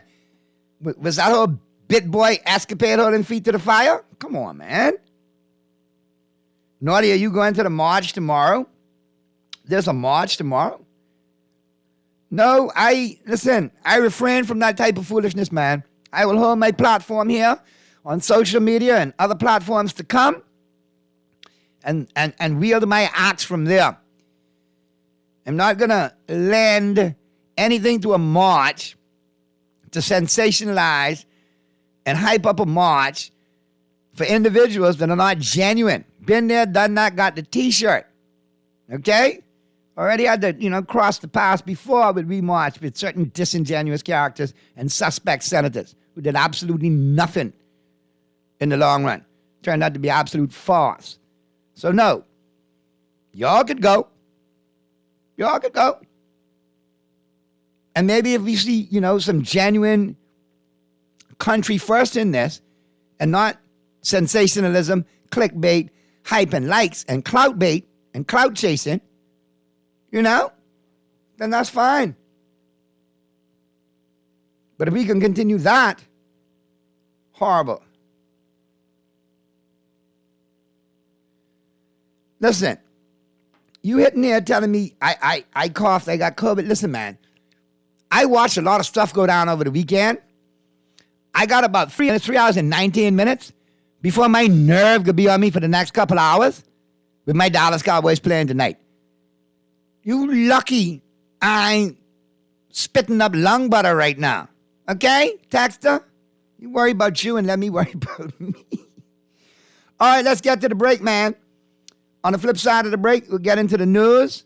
was that whole bit boy escapade holding feet to the fire? Come on, man. Naughty, are you going to the march tomorrow? There's a march tomorrow? No, I refrain from that type of foolishness, man. I will hold my platform here on social media and other platforms to come and wield my axe from there. I'm not going to lend anything to a march to sensationalize and hype up a march for individuals that are not genuine. Been there, done that, got the T-shirt. Okay? Already had to, cross the path before with remarch with certain disingenuous characters and suspect senators who did absolutely nothing in the long run. Turned out to be absolute farce. So no, y'all could go. Y'all could go. And maybe if we see, some genuine country first in this and not sensationalism, clickbait, hype and likes and clout bait and clout chasing, then that's fine. But if we can continue that, horrible. Listen, you hitting here telling me I coughed, I got COVID. Listen, man, I watched a lot of stuff go down over the weekend. I got about 3 hours and 19 minutes before my nerve could be on me for the next couple hours with my Dallas Cowboys playing tonight. You lucky I ain't spitting up lung butter right now. Okay, Texter? You worry about you and let me worry about me. All right, let's get to the break, man. On the flip side of the break, we'll get into the news.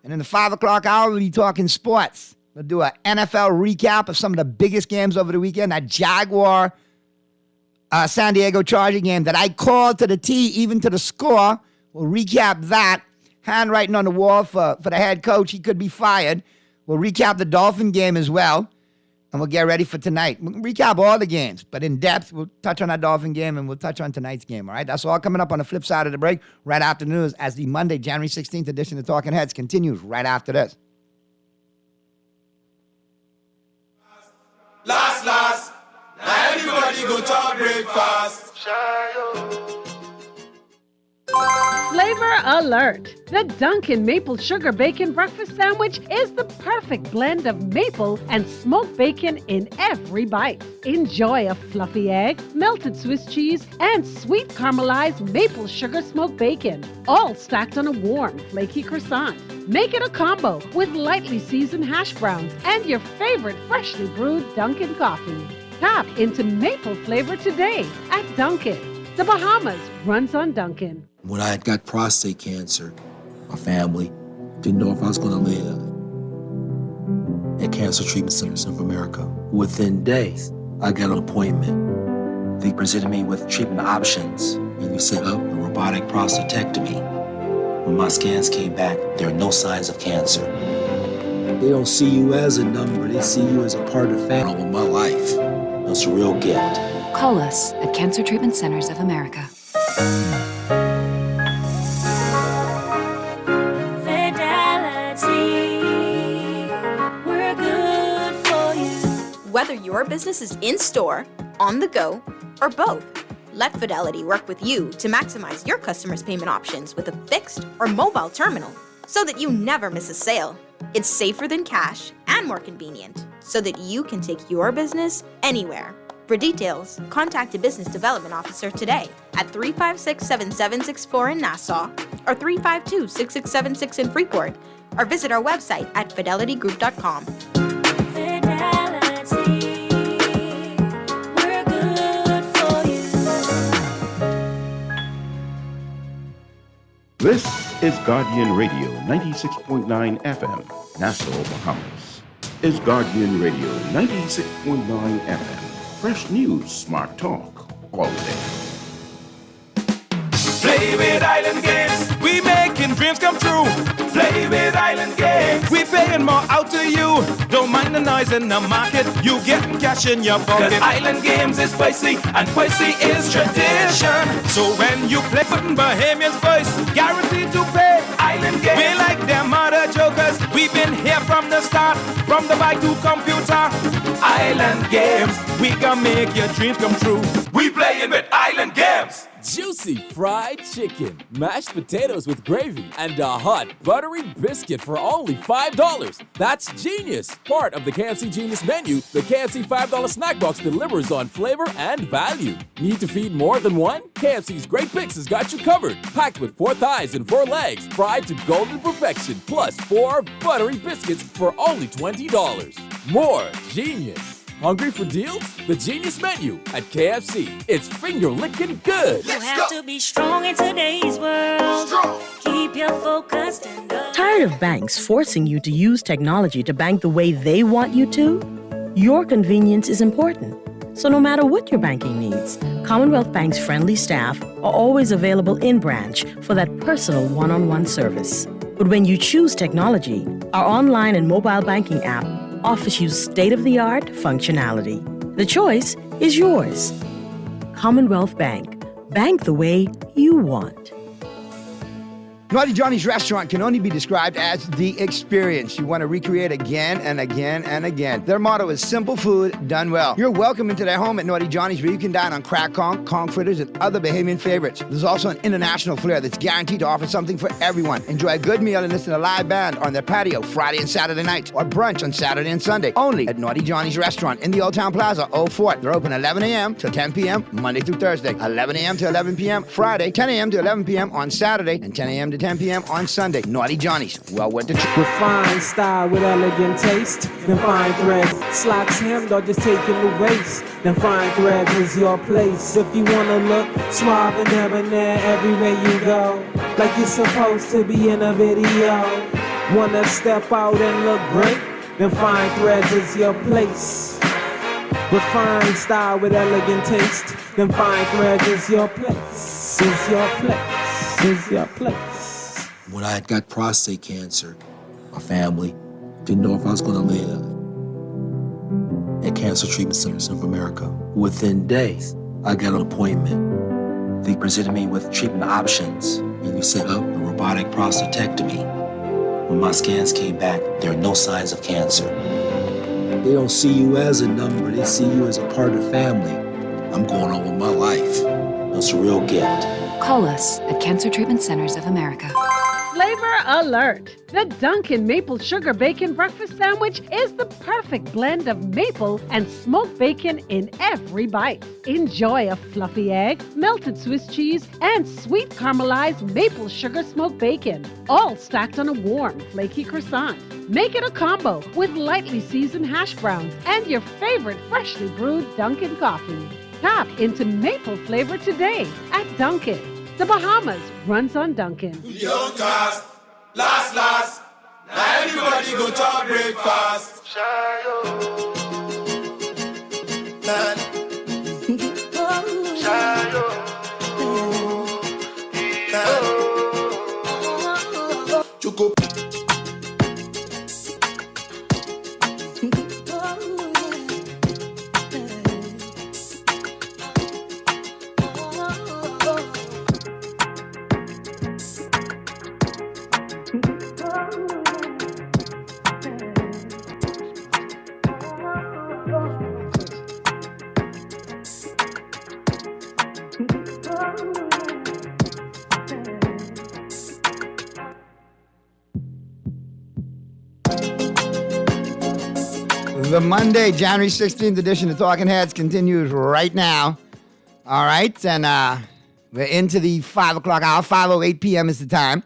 And in the 5 o'clock hour, we'll be talking sports. We'll do an NFL recap of some of the biggest games over the weekend. That Jaguar San Diego Charger game that I called to the T, even to the score. We'll recap that. Handwriting on the wall for the head coach. He could be fired. We'll recap the Dolphin game as well. And we'll get ready for tonight. We'll recap all the games, but in depth, we'll touch on that Dolphin game and we'll touch on tonight's game, all right? That's all coming up on the flip side of the break, right after the news, as the Monday, January 16th edition of Talking Heads continues right after this. Last, now everybody go to breakfast. Flavor alert! The Dunkin' Maple Sugar Bacon Breakfast Sandwich is the perfect blend of maple and smoked bacon in every bite. Enjoy a fluffy egg, melted Swiss cheese, and sweet caramelized maple sugar smoked bacon, all stacked on a warm, flaky croissant. Make it a combo with lightly seasoned hash browns and your favorite freshly brewed Dunkin' coffee. Tap into maple flavor today at Dunkin'. The Bahamas runs on Dunkin'. When I had got prostate cancer, my family didn't know if I was going to live. At Cancer Treatment Centers of America, within days, I got an appointment. They presented me with treatment options, and we set up a robotic prostatectomy. When my scans came back, there are no signs of cancer. They don't see you as a number, they see you as a part of the family of my life. It's a real gift. Call us at Cancer Treatment Centers of America. Whether your business is in-store, on the go, or both, let Fidelity work with you to maximize your customers' payment options with a fixed or mobile terminal so that you never miss a sale. It's safer than cash and more convenient so that you can take your business anywhere. For details, contact a business development officer today at 356-7764 in Nassau or 352-6676 in Freeport, or visit our website at fidelitygroup.com. This is Guardian Radio 96.9 FM, Nassau, Bahamas. Is Guardian Radio 96.9 FM. Fresh news, smart talk, all day. Play with Island Games, we making dreams come true. Play with Island Games, we paying more out to you. Don't mind the noise in the market. You get cash in your pocket. 'Cause Island Games is spicy and spicy is tradition. So when you play putting Bahamian's voice, guaranteed to pay. Island Games, we like them other jokers. We've been here from the start, from the bike to computer. Island Games, we gonna make your dreams come true. We playing with Island Games. Juicy fried chicken, mashed potatoes with gravy, and a hot buttery biscuit for only $5. That's genius! Part of the KFC Genius menu, the KFC $5 snack box delivers on flavor and value. Need to feed more than one? KFC's Great Picks has got you covered. Packed with 4 thighs and 4 legs, fried to golden perfection, plus 4 buttery biscuits for only $20. More genius! Hungry for deals? The Genius Menu at KFC. It's finger-licking good. You have to be strong in today's world. Keep your focus and go. Tired of banks forcing you to use technology to bank the way they want you to? Your convenience is important. So no matter what your banking needs, Commonwealth Bank's friendly staff are always available in branch for that personal one-on-one service. But when you choose technology, our online and mobile banking app offers you state-of-the-art functionality. The choice is yours. Commonwealth Bank. Bank the way you want. Naughty Johnny's restaurant can only be described as the experience you want to recreate again and again and again. Their motto is simple food done well. You're welcome into their home at Naughty Johnny's, where you can dine on crack conch fritters, and other Bahamian favorites. There's also an international flair that's guaranteed to offer something for everyone. Enjoy a good meal and listen to a live band on their patio Friday and Saturday nights, or brunch on Saturday and Sunday. Only at Naughty Johnny's restaurant in the Old Town Plaza, Old Fort. They're open 11 a.m. till 10 p.m. Monday through Thursday, 11 a.m. to 11 p.m. Friday, 10 a.m. to 11 p.m. on Saturday, and 10 a.m. to 10 p.m. on Sunday. Naughty Johnny's, well worth the trip. Refined style with elegant taste. Then fine threads, slacks hemmed or just taking the waist. Then fine threads is your place. If you wanna look suave and debonair everywhere you go, like you're supposed to be in a video. Wanna step out and look great? Then fine threads is your place. Refined style with elegant taste. Then fine threads is your place. Is your place. Is your place. When I had got prostate cancer, my family didn't know if I was going to live. At Cancer Treatment Centers of America, within days, I got an appointment. They presented me with treatment options, and we set up a robotic prostatectomy. When my scans came back, there are no signs of cancer. They don't see you as a number, they see you as a part of the family. I'm going on with my life. That's a real gift. Call us at Cancer Treatment Centers of America. Flavor alert! The Dunkin' Maple Sugar Bacon Breakfast Sandwich is the perfect blend of maple and smoked bacon in every bite. Enjoy a fluffy egg, melted Swiss cheese, and sweet caramelized maple sugar smoked bacon, all stacked on a warm, flaky croissant. Make it a combo with lightly seasoned hash browns and your favorite freshly brewed Dunkin' coffee. Tap into maple flavor today at Dunkin'. The Bahamas runs on Dunkin'. Young cast, last, now everybody go to breakfast. Choco. The Monday, January 16th edition of Talking Heads continues right now. All right, and we're into the 5 o'clock hour. 5:08 p.m. is the time.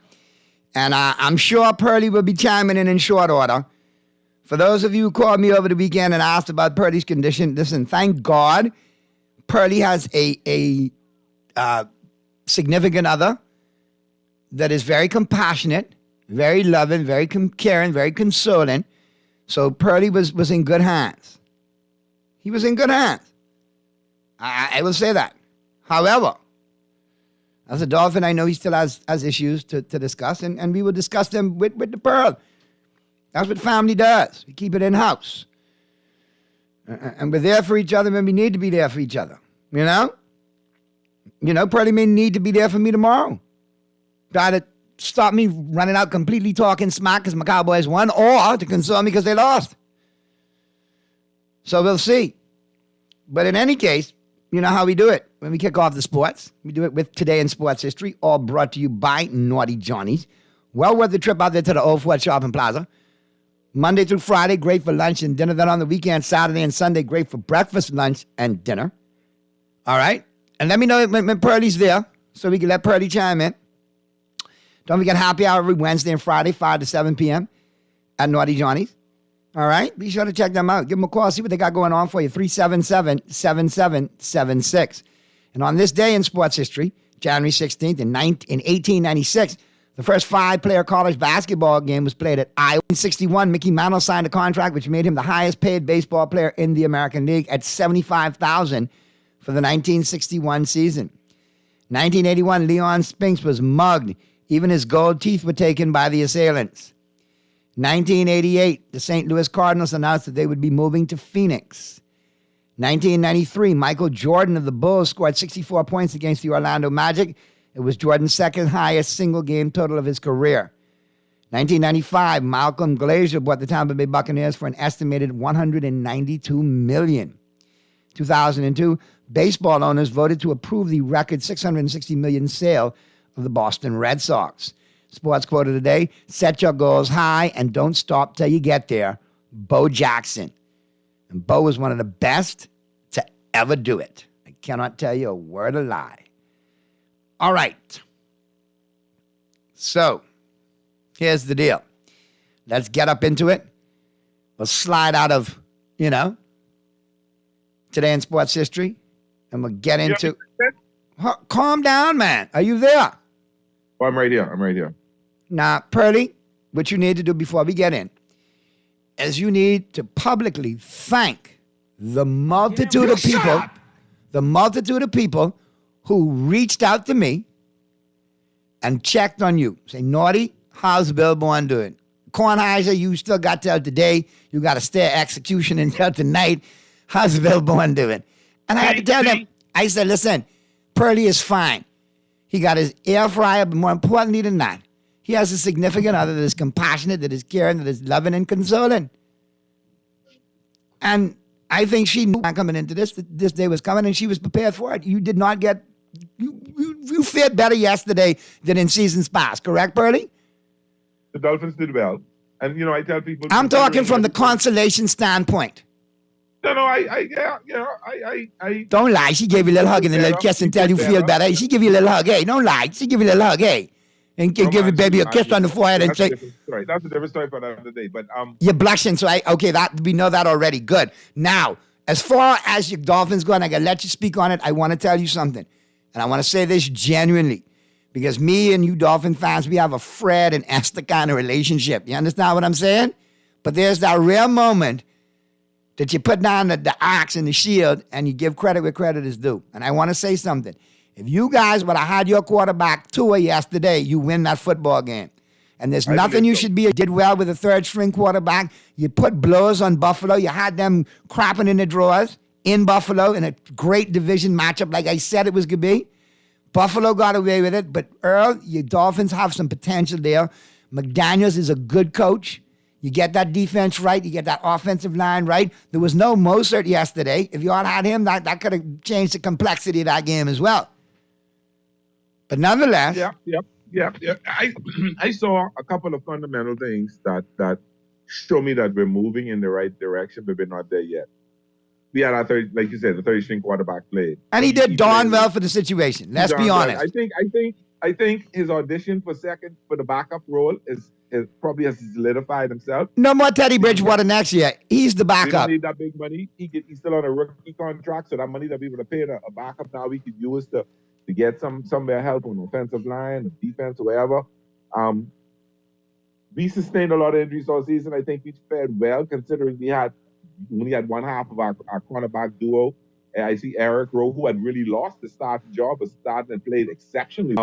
And I'm sure Pearlie will be chiming in short order. For those of you who called me over the weekend and asked about Pearlie's condition, listen, thank God Pearlie has a significant other that is very compassionate, very loving, very caring, very consoling. So Pearlie was in good hands. He was in good hands. I will say that. However, as a Dolphin, I know he still has issues to discuss, and we will discuss them with the Pearl. That's what family does. We keep it in-house. And we're there for each other when we need to be there for each other. You know? Pearlie may need to be there for me tomorrow. Try to stop me running out completely talking smack because my Cowboys won, or to console me because they lost. So we'll see. But in any case, you know how we do it. When we kick off the sports, we do it with Today in Sports History, all brought to you by Naughty Johnny's. Well worth the trip out there to the Old Fort Shopping Plaza. Monday through Friday, great for lunch and dinner. Then on the weekend, Saturday and Sunday, great for breakfast, lunch, and dinner. All right? And let me know when Pearlie's there so we can let Pearlie chime in. Don't forget happy hour every Wednesday and Friday, 5 to 7 p.m. at Naughty Johnny's. All right? Be sure to check them out. Give them a call. See what they got going on for you. 377-7776. And on this day in sports history, January 16th, in 1896, the first 5-player college basketball game was played at Iowa. In 1961, Mickey Mantle signed a contract which made him the highest paid baseball player in the American League at $75,000 for the 1961 season. 1981, Leon Spinks was mugged. Even his gold teeth were taken by the assailants. 1988, the St. Louis Cardinals announced that they would be moving to Phoenix. 1993, Michael Jordan of the Bulls scored 64 points against the Orlando Magic. It was Jordan's second highest single game total of his career. 1995, Malcolm Glazier bought the Tampa Bay Buccaneers for an estimated $192 million. 2002, baseball owners voted to approve the record $660 million sale of the Boston Red Sox. Sports quote of the day, set your goals high and don't stop till you get there. Bo Jackson. And Bo was one of the best to ever do it. I cannot tell you a word of lie. All right. So, here's the deal. Let's get up into it. We'll slide out of, Today in Sports History, and we'll get into... Calm down, man. Are you there? Oh, I'm right here. Now, Pearlie, what you need to do before we get in is you need to publicly thank the multitude of people who reached out to me and checked on you. Say, Naughty, how's Bill Bourne doing? Kornheiser, you still got till today. You got to stay execution until tonight. How's Bill Bourne doing? And I had to tell them, I said, listen, Pearlie is fine. He got his air fryer, but more importantly than that, he has a significant other that is compassionate, that is caring, that is loving and consoling. And I think she knew coming into this, that this day was coming, and she was prepared for it. You did not get, you fared better yesterday than in seasons past, correct, Pearlie? The Dolphins did well. And, I tell people... I'm talking from the consolation standpoint. No, I don't lie. She gave you a little hug and a little kiss and tell you feel better. She give you a little hug. Hey, don't lie. She give you a little hug. Hey, and give your baby a kiss on the forehead and say. That's a different story for another day. But you're blushing, so that we know that already. Good. Now, as far as your Dolphins go, and I gotta let you speak on it, I want to tell you something, and I want to say this genuinely, because me and you Dolphin fans, we have a Fred and Esther kind of relationship. You understand what I'm saying? But there's that rare moment that you put down the axe and the shield and you give credit where credit is due. And I want to say something. If you guys would have had your quarterback Tua yesterday, you win that football game. And there's nothing you should be. You did well with a third-string quarterback. You put blows on Buffalo. You had them crapping in the drawers in Buffalo in a great division matchup like I said it was going to be. Buffalo got away with it. But, Earl, your Dolphins have some potential there. McDaniels is a good coach. You get that defense right. You get that offensive line right. There was no Mostert yesterday. If you all had him, that could have changed the complexity of that game as well. But nonetheless. Yeah. I saw a couple of fundamental things that show me that we're moving in the right direction, but we're not there yet. We had our like you said, the 30-string quarterback played. And he did darn well for the situation. Let's be honest. I think his audition for the backup role is probably has solidified himself. No more Teddy Bridgewater next year. He's the backup. We don't need that big money. He's still on a rookie contract, so that money that we would have paid a backup now we could use to get somewhere help on the offensive line, defense, wherever. We sustained a lot of injuries all season. I think we fared well considering we only had one half of our cornerback duo. I see Eric Rowe, who had really lost the starting job, but started and played exceptionally.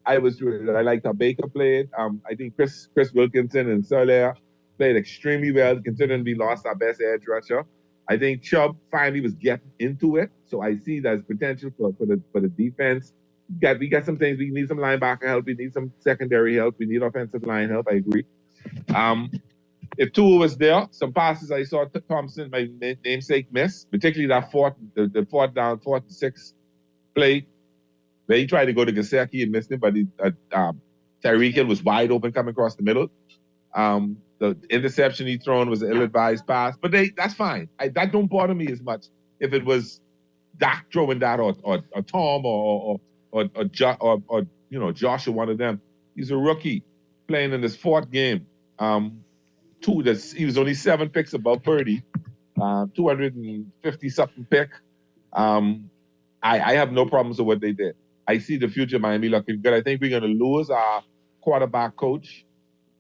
I liked how Baker played. I think Chris Wilkinson and Soler played extremely well, considering we lost our best edge rusher. I think Chubb finally was getting into it, so I see there's potential for the defense. We got some things. We need some linebacker help. We need some secondary help. We need offensive line help. I agree. If Tua was there, some passes I saw Thompson, my namesake, miss, particularly that fourth down, 4th and 6 play, where he tried to go to Gesicki and missed him, but Tyreek Hill was wide open coming across the middle. The interception he thrown was an ill-advised pass, but that's fine. That don't bother me as much if it was Dak throwing that or Tom or Josh or one of them. He's a rookie playing in his 4th game. He was only 7 picks above Purdy, 250-something pick. I have no problems with what they did. I see the future of Miami looking good. I think we're going to lose our quarterback coach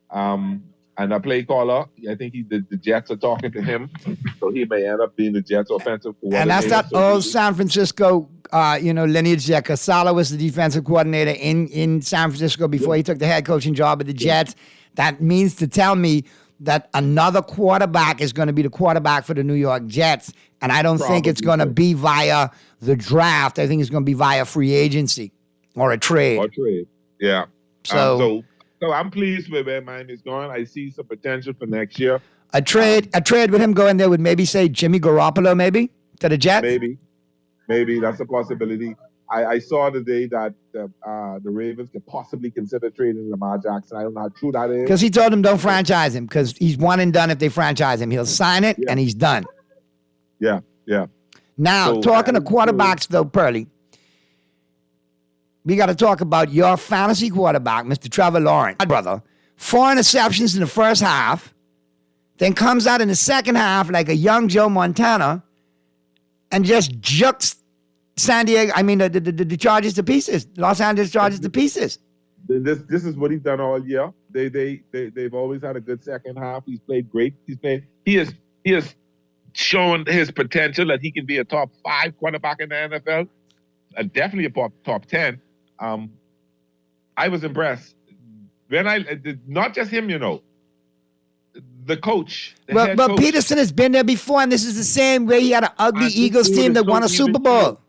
and our play caller. I think the Jets are talking to him, so he may end up being the Jets offensive coordinator. And that's that old San Francisco, lineage there, because Saleh was the defensive coordinator in San Francisco before he took the head coaching job at the Jets. That means to tell me that another quarterback is going to be the quarterback for the New York Jets, and I don't think it's going to be via the draft. I think it's going to be via free agency or a trade. Yeah. So I'm pleased with where Miami's going. I see some potential for next year. A trade with him going there would maybe say Jimmy Garoppolo maybe to the Jets? Maybe that's a possibility. I saw today that the Ravens could possibly consider trading Lamar Jackson. I don't know how true that is. Because he told them don't franchise him because he's one and done if they franchise him. He'll sign it and he's done. Yeah. Now, talking to quarterbacks though, Pearly, we got to talk about your fantasy quarterback, Mr. Trevor Lawrence. My brother, 4 interceptions in the first half, then comes out in the second half like a young Joe Montana and just jukes the Chargers to pieces. Los Angeles Chargers to pieces. This is what he's done all year. They've always had a good second half. He's played great. He has shown his potential that he can be a top 5 quarterback in the NFL. Definitely a top 10. I was impressed. Not just him, the coach. But Peterson has been there before, and this is the same way he had an ugly Eagles team that won a Super Bowl.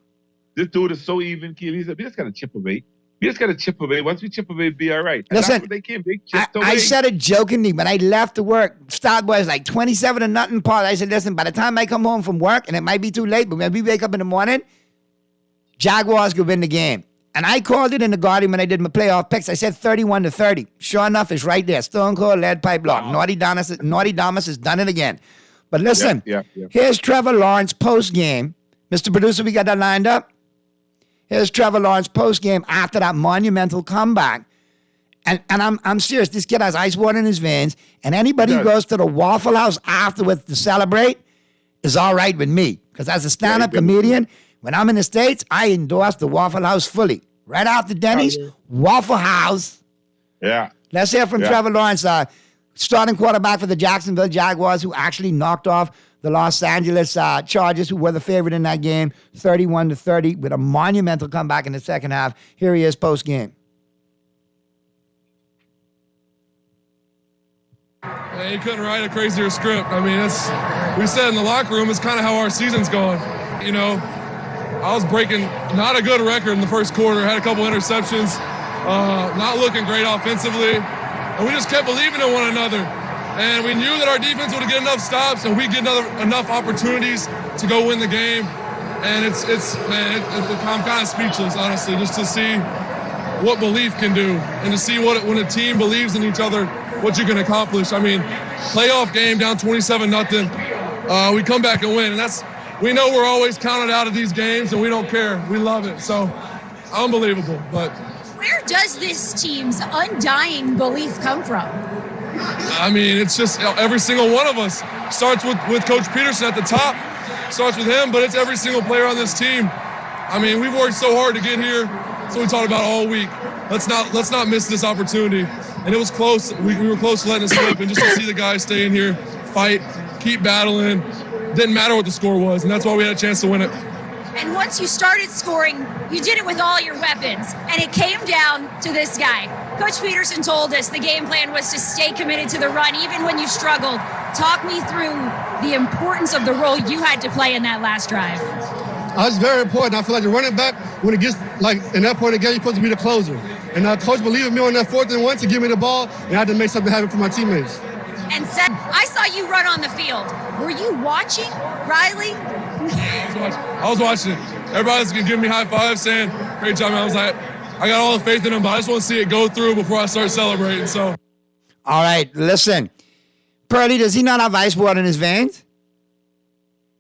This dude is so even keel. He said, we just got to chip away. Once we chip away, be all right. And listen, that's what they came. They chipped away. I said it jokingly when I left to work. Start was like 27-0 part. I said, listen, by the time I come home from work, and it might be too late, but when we wake up in the morning, Jaguars could win the game. And I called it in the Guardian when I did my playoff picks. I said 31-30. Sure enough, it's right there. Stone Cold lead pipe lock. Naughty Damas has done it again. But listen, here's Trevor Lawrence post-game. Mr. Producer, we got that lined up? Here's Trevor Lawrence post-game after that monumental comeback. And I'm serious. This kid has ice water in his veins. And anybody who goes to the Waffle House afterwards to celebrate is all right with me. Because as a stand-up comedian, when I'm in the States, I endorse the Waffle House fully. Right after Denny's, Waffle House. Yeah. Let's hear from Trevor Lawrence, starting quarterback for the Jacksonville Jaguars, who actually knocked off the Los Angeles Chargers, who were the favorite in that game, 31-30, with a monumental comeback in the second half. Here he is post-game. Man, you couldn't write a crazier script. I mean, we said in the locker room, it's kind of how our season's going. I was breaking not a good record in the first quarter, had a couple interceptions, not looking great offensively, and we just kept believing in one another. And we knew that our defense would get enough stops and we'd get enough opportunities to go win the game. And I'm kind of speechless, honestly, just to see what belief can do and to see when a team believes in each other, what you can accomplish. I mean, playoff game down 27-0. We come back and win, and we know we're always counted out of these games, and we don't care. We love it. So, unbelievable. But where does this team's undying belief come from? I mean, it's just every single one of us. Starts with Coach Peterson at the top. Starts with him, but it's every single player on this team. I mean, we've worked so hard to get here. That's what we talked about all week. Let's not miss this opportunity. And it was close. We were close to letting it slip. And just to see the guys stay in here, fight, keep battling. Didn't matter what the score was, and that's why we had a chance to win it. And once you started scoring, you did it with all your weapons, and it came down to this guy. Coach Peterson told us the game plan was to stay committed to the run, even when you struggled. Talk me through the importance of the role you had to play in that last drive. That's very important. I feel like the running back, when it gets like in that point of the game, you're supposed to be the closer. And coach believed in me on that 4th and 1 to give me the ball, and I had to make something happen for my teammates. And Seth, I saw you run on the field. Were you watching, Riley? I was watching. Everybody's giving me high fives, saying, great job, man. I was like, I got all the faith in him, but I just want to see it go through before I start celebrating. So, all right, listen. Pearly, does he not have ice water in his veins?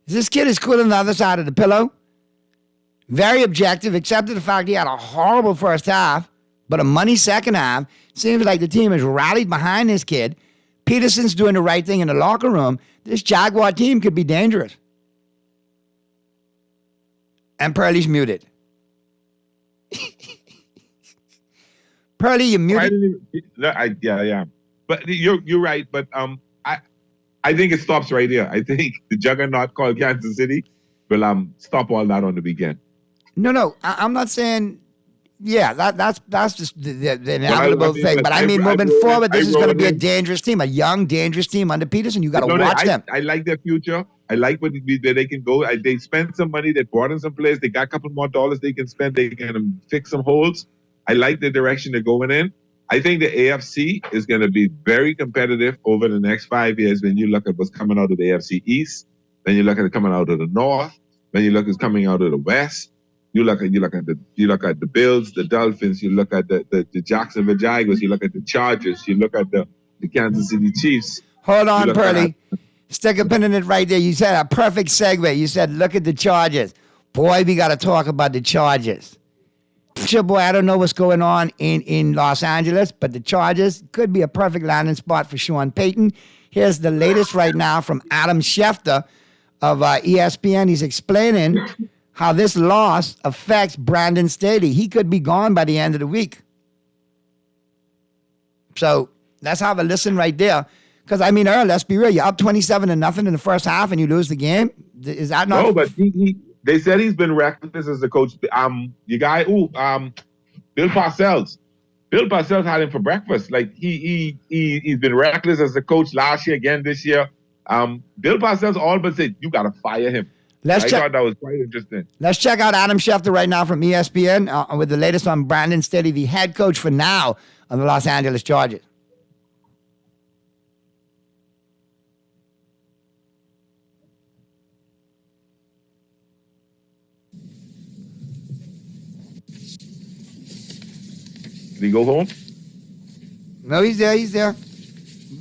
This kid is cool on the other side of the pillow. Very objective, except for the fact he had a horrible first half, but a money second half. Seems like the team has rallied behind this kid. Peterson's doing the right thing in the locker room. This Jaguar team could be dangerous. And Pearly's muted. Pearly, you're muted. Yeah. But you're right. But I think it stops right here. I think the juggernaut called Kansas City will stop all that on the weekend. No, I'm not saying. Yeah, that's just the inevitable thing. But I mean, moving forward, this is going to be a dangerous team, a young, dangerous team under Peterson. You got to watch them. I like their future. I like where they can go. They spent some money. They brought in some players. They got a couple more dollars they can spend. They can fix some holes. I like the direction they're going in. I think the AFC is going to be very competitive over the next 5 years when you look at what's coming out of the AFC East, then you look at it coming out of the North, then you look at what's coming out of the West. You look at the Bills, the Dolphins, you look at the Jacksonville Jaguars, you look at the Chargers, you look at the Kansas City Chiefs. Hold on, Pearly. Stick a pin in it right there. You said a perfect segue. You said, look at the Chargers. Boy, we got to talk about the Chargers. Sure, boy, I don't know what's going on in Los Angeles, but the Chargers could be a perfect landing spot for Sean Payton. Here's the latest right now from Adam Schefter of ESPN. He's explaining how this loss affects Brandon Staley. He could be gone by the end of the week. So let's have a listen right there. Because, I mean, Earl, let's be real. You're up 27-0 in the first half and you lose the game. Is that not... No, but they said he's been reckless as the coach. Bill Parcells. Bill Parcells had him for breakfast. Like, he's been reckless as the coach last year, again this year. Bill Parcells all but said, you got to fire him. I thought that was quite interesting. Let's check out Adam Schefter right now from ESPN with the latest on Brandon Staley, the head coach for now of the Los Angeles Chargers. Did he go home? No, he's there.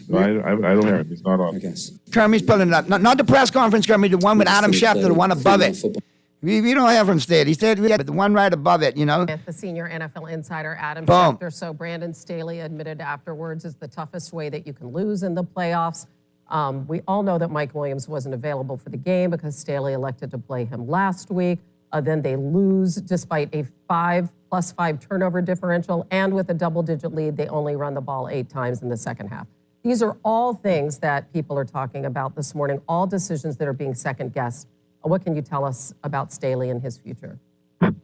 No, I don't hear him. It's not on. I guess. Kermit's pulling it up. Not the press conference, Kermit, the one with Adam Schefter, the one above it. We don't have from State. He said, but the one right above it, you know. The senior NFL insider, Adam Boom. Schefter. So Brandon Staley admitted afterwards is the toughest way that you can lose in the playoffs. We all know that Mike Williams wasn't available for the game because Staley elected to play him last week. Then they lose despite a 5+5 turnover differential. And with a double-digit lead, they only run the ball 8 times in the second half. These are all things that people are talking about this morning, all decisions that are being second-guessed. What can you tell us about Staley and his future?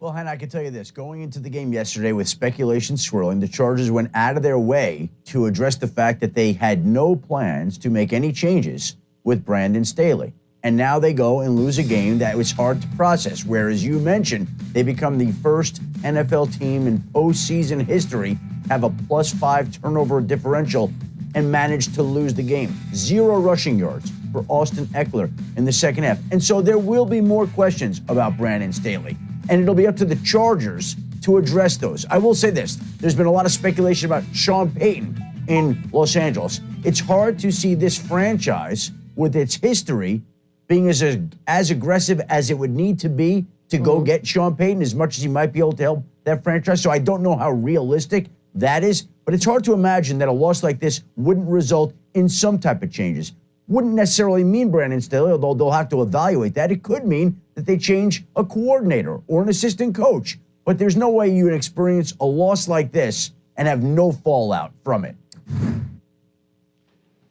Well, Hannah, I can tell you this. Going into the game yesterday with speculation swirling, the Chargers went out of their way to address the fact that they had no plans to make any changes with Brandon Staley. And now they go and lose a game that was hard to process, where, as you mentioned, they become the first NFL team in postseason history to have a +5 turnover differential and managed to lose the game. 0 rushing yards for Austin Eckler in the second half. And so there will be more questions about Brandon Staley. And it'll be up to the Chargers to address those. I will say this. There's been a lot of speculation about Sean Payton in Los Angeles. It's hard to see this franchise, with its history, being as aggressive as it would need to be to go get Sean Payton, as much as he might be able to help that franchise. So I don't know how realistic that is. But it's hard to imagine that a loss like this wouldn't result in some type of changes. Wouldn't necessarily mean Brandon Staley, although they'll have to evaluate that. It could mean that they change a coordinator or an assistant coach. But there's no way you would experience a loss like this and have no fallout from it.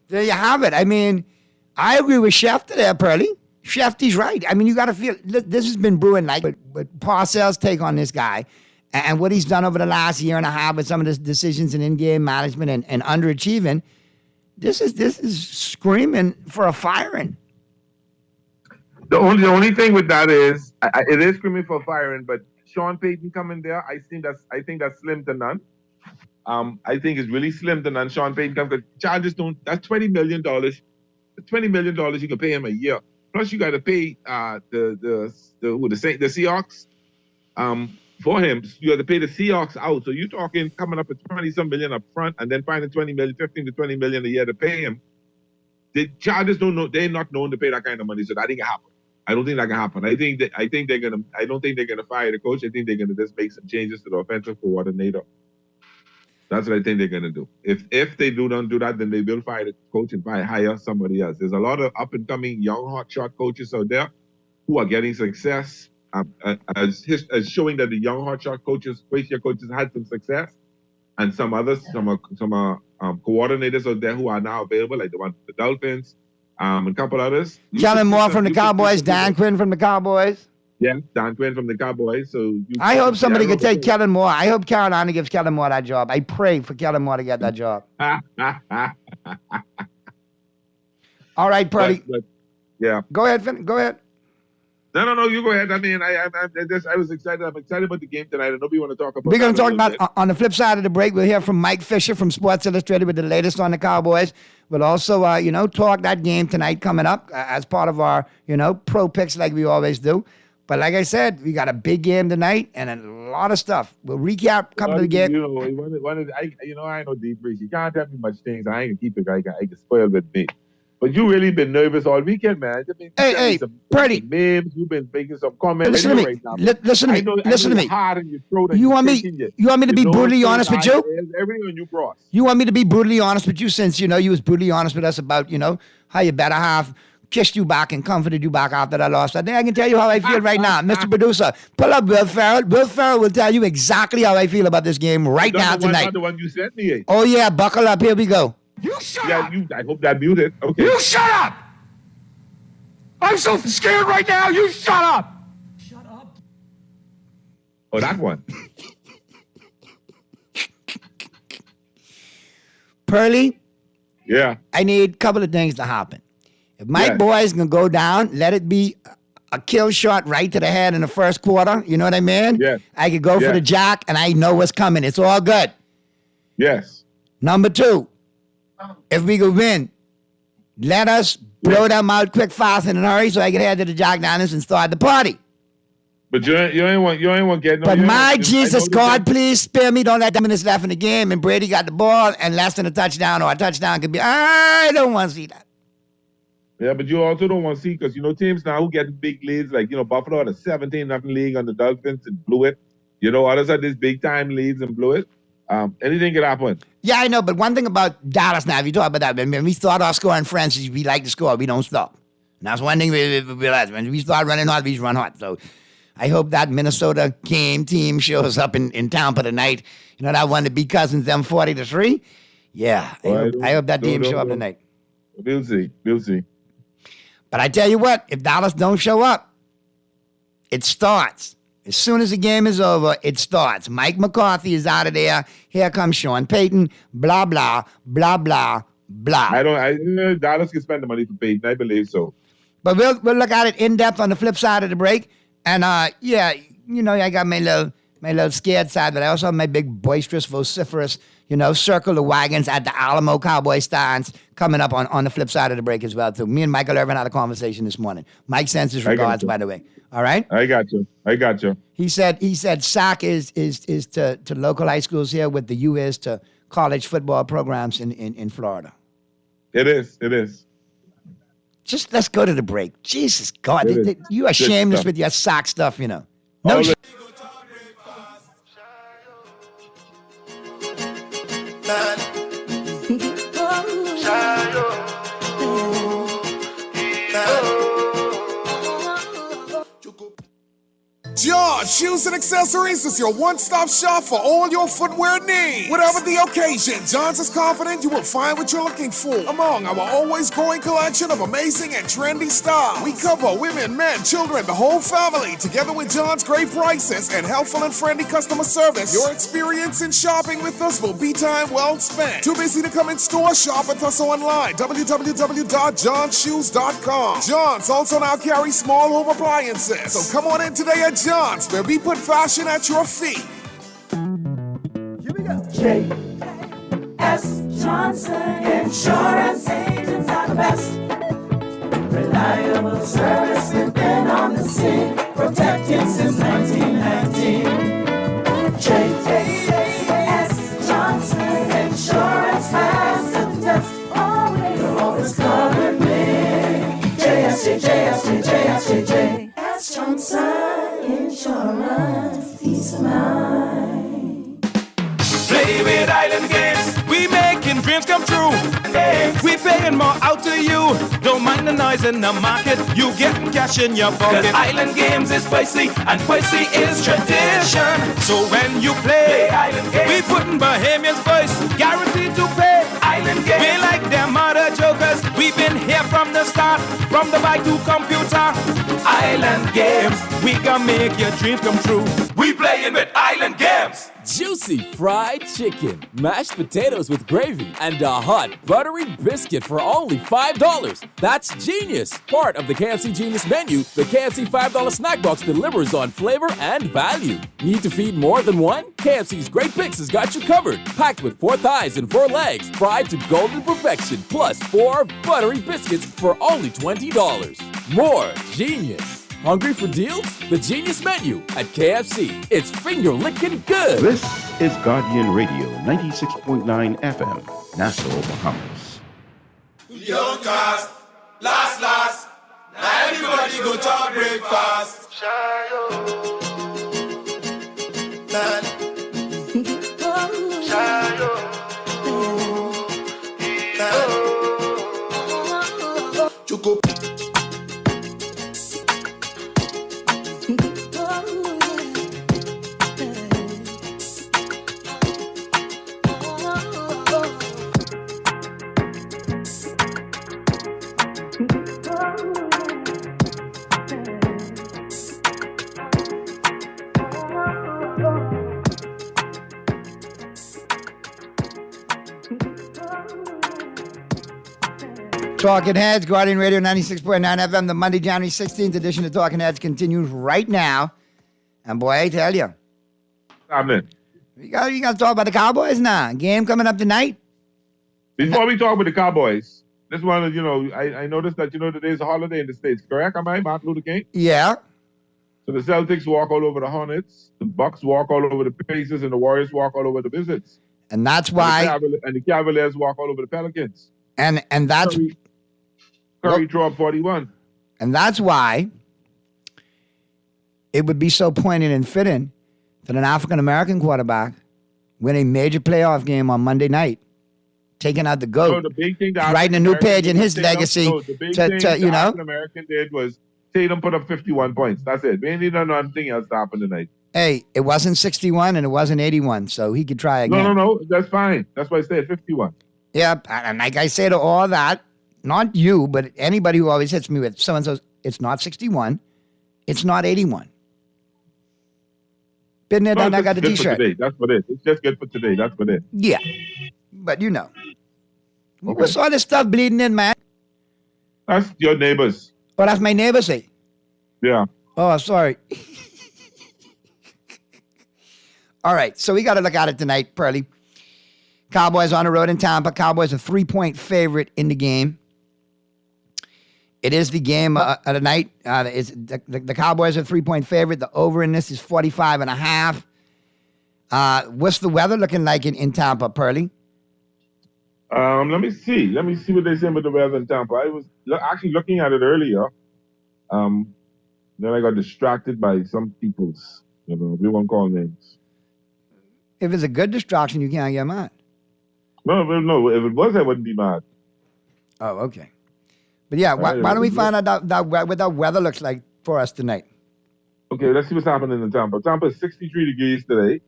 There you have it. I mean, I agree with Schefter there, Pearly. Schefter's right. I mean, you got to feel this has been brewing, like, but Parcells' take on this guy. and what he's done over the last year and a half with some of the decisions in in-game management and underachieving, this is screaming for a firing. The only thing with that is it is screaming for firing, but Sean Payton coming there, I think that's slim to none. I think it's really slim to none. Sean Payton comes because Chargers don't. That's $20 million. $20 million you can pay him a year. Plus you got to pay the Seahawks for him. You have to pay the Seahawks out. So you're talking coming up at 20-some million up front, and then finding 15 to 20 million a year to pay him. The Chargers don't know. They're not known to pay that kind of money, so that ain't gonna happen. I don't think that can happen. I don't think they're gonna fire the coach. I think they're gonna just make some changes to the offensive coordinator. That's what I think they're gonna do. If they don't do that, then they will fire the coach and hire somebody else. There's a lot of up and coming young hotshot coaches out there who are getting success, as showing that the young hotshot coaches, first-year coaches, had some success, and some others, some coordinators out there who are now available, like the one for the Dolphins. And a couple others. Kellen Moore from the Cowboys, Dan Quinn from the Cowboys. Yeah, Dan Quinn from the Cowboys. So I hope somebody could take Kellen Moore. I hope Carolina gives Kellen Moore that job. I pray for Kellen Moore to get that job. All right, Purdy. Yeah. Go ahead. Go ahead. No. You go ahead. I mean, I was excited. I'm excited about the game tonight. And nobody want to talk about. We're going to talk about on the flip side of the break. We'll hear from Mike Fisher from Sports Illustrated with the latest on the Cowboys. We'll also, talk that game tonight coming up as part of our, pro picks like we always do. But like I said, we got a big game tonight and a lot of stuff. We'll recap a couple of the games. I know Deep Breeze. You can't tell me much things. I ain't gonna keep it. I can spoil with me. But you really been nervous all weekend, man. Hey, Purdy. Memes. You've been making some comments. Listen to me. Right now, listen to me. Hard in your throat. You want me to be brutally honest with you? Everything you cross. You want me to be brutally honest with you since, you was brutally honest with us about, how your better half kissed you back and comforted you back after that loss. I think I can tell you how I feel right now. Mr. Producer, pull up Will Ferrell. Will Ferrell will tell you exactly how I feel about this game right now tonight. Not the one you sent me. Oh, yeah. Buckle up. Here we go. You shut up. I hope that muted. Okay. You shut up. I'm so scared right now. You shut up. Shut up. Oh, that one. Pearly? Yeah. I need a couple of things to happen. If Mike Boy's going to go down, let it be a kill shot right to the head in the first quarter. You know what I mean? Yes. I could go for the jack, and I know what's coming. It's all good. Yes. Number 2, if we could win, let us blow them out quick, fast, and in a hurry so I can head to the Jack Daniels and start the party. But you ain't want getting. But my Jesus, God, please spare me. Don't let 10 minutes left in the game and Brady got the ball and less than a touchdown or a touchdown could be. I don't want to see that. Yeah, but you also don't want to see because teams now who get big leads like Buffalo had a 17-0 lead on the Dolphins and blew it. Others had these big time leads and blew it. Anything could happen. Yeah, I know, but one thing about Dallas now, if you talk about that, when we start our scoring frenzy, we like to score, we don't stop. And that's one thing we realize. When we start running hot, we run hot. So I hope that Minnesota team shows up in Tampa tonight. That one to beat Cousins, them 40-3. Yeah, I hope that team show up tonight. We'll see. But I tell you what, if Dallas don't show up, it starts. As soon as the game is over, it starts. Mike McCarthy is out of there. Here comes Sean Payton. Blah, blah, blah, blah, blah. Dallas can spend the money for Payton. I believe so. But we'll look at it in depth on the flip side of the break. And I got my little scared side, but I also have my big boisterous, vociferous, circle the wagons at the Alamo Cowboy stands coming up on the flip side of the break as well, too. Me and Michael Irvin had a conversation this morning. Mike sends his regards, by the way. All right? I got you. He said SAC is to local high schools here what the U is to college football programs in Florida. It is. Just let's go to the break. Jesus God, you are shameless with your SAC stuff, No. John Shoes and Accessories is your one-stop shop for all your footwear needs. Whatever the occasion, John's is confident you will find what you're looking for among our always growing collection of amazing and trendy styles. We cover women, men, children, the whole family. Together with John's great prices and helpful and friendly customer service, your experience in shopping with us will be time well spent. Too busy to come in store? Shop with us online. www.johnshoes.com. John's also now carries small home appliances. So come on in today at John's, where we put fashion at your feet. Here we go. J.S. Johnson Insurance agents are the best. Reliable service, we've been on the scene, protecting since 1919. J.S. Johnson Insurance has the test. You're always covering me. J.S. Johnson Insurance, peace of mind. Play with Island Games, we making dreams come true. We paying more out to you. Don't mind the noise in the market, you getting cash in your pocket. 'Cause Island Games is spicy, and spicy is tradition. So when you play Island Games, we putting Bahamians first, guaranteed to pay. Island Games, we like them other jokers. We've been here from the start, from the bike to computer. Island Games, we gonna make your dreams come true. We playing with Island Games. Juicy fried chicken, mashed potatoes with gravy, and a hot buttery biscuit for only $5. That's genius! Part of the KFC Genius menu, the KFC $5 snack box delivers on flavor and value. Need to feed more than one? KFC's Great Picks has got you covered. Packed with 4 thighs and 4 legs, fried to golden perfection, plus 4 buttery biscuits for only $20. More genius! Hungry for deals? The Genius Menu at KFC. It's finger-licking good. This is Guardian Radio 96.9 FM, Nassau, Bahamas. Young cast, last, now everybody go to breakfast. Choco. Talking Heads, Guardian Radio 96.9 FM, the Monday, January 16th edition of Talking Heads continues right now. And boy, I tell you. Amen. You got to talk about the Cowboys now. Game coming up tonight. Before we talk about the Cowboys, this one, I noticed that, today's a holiday in the States, correct? Am I Martin Luther King? Yeah. So the Celtics walk all over the Hornets, the Bucks walk all over the Pacers, and the Warriors walk all over the Wizards. And that's why. And the Cavaliers walk all over the Pelicans. And that's. Curry draw 41. And that's why it would be so poignant and fitting that an African-American quarterback win a major playoff game on Monday night, taking out the GOAT, So the big thing writing a new page in his legacy. The big thing the African-American did was Tatum put up 51 points. That's it. We ain't need nothing else to happen tonight. Hey, it wasn't 61 and it wasn't 81, so he could try again. No. That's fine. That's why I said 51. Yeah, and like I say to all that, not you, but anybody who always hits me with so-and-so, it's not 61, it's not 81. Been there, done, I got the T-shirt. That's what it is. It's just good for today. That's what it is. Yeah, but Okay. What's all this stuff bleeding in, man? That's your neighbors. Oh, that's my neighbors, eh? Yeah. Oh, sorry. All right, so we got to look at it tonight, Pearly. Cowboys on the road in Tampa. Cowboys a 3-point favorite in the game. It is the game of the night. The Cowboys are a 3-point favorite. The over in this is 45.5. What's the weather looking like in Tampa, Pearly? Let me see. Let me see what they say about the weather in Tampa. I was actually looking at it earlier. Then I got distracted by some people's, we won't call names. If it's a good distraction, you can't get mad. No. If it was, I wouldn't be mad. Oh, okay. But yeah, why don't we find out what that weather looks like for us tonight? Okay, let's see what's happening in Tampa. Tampa is 63 degrees today.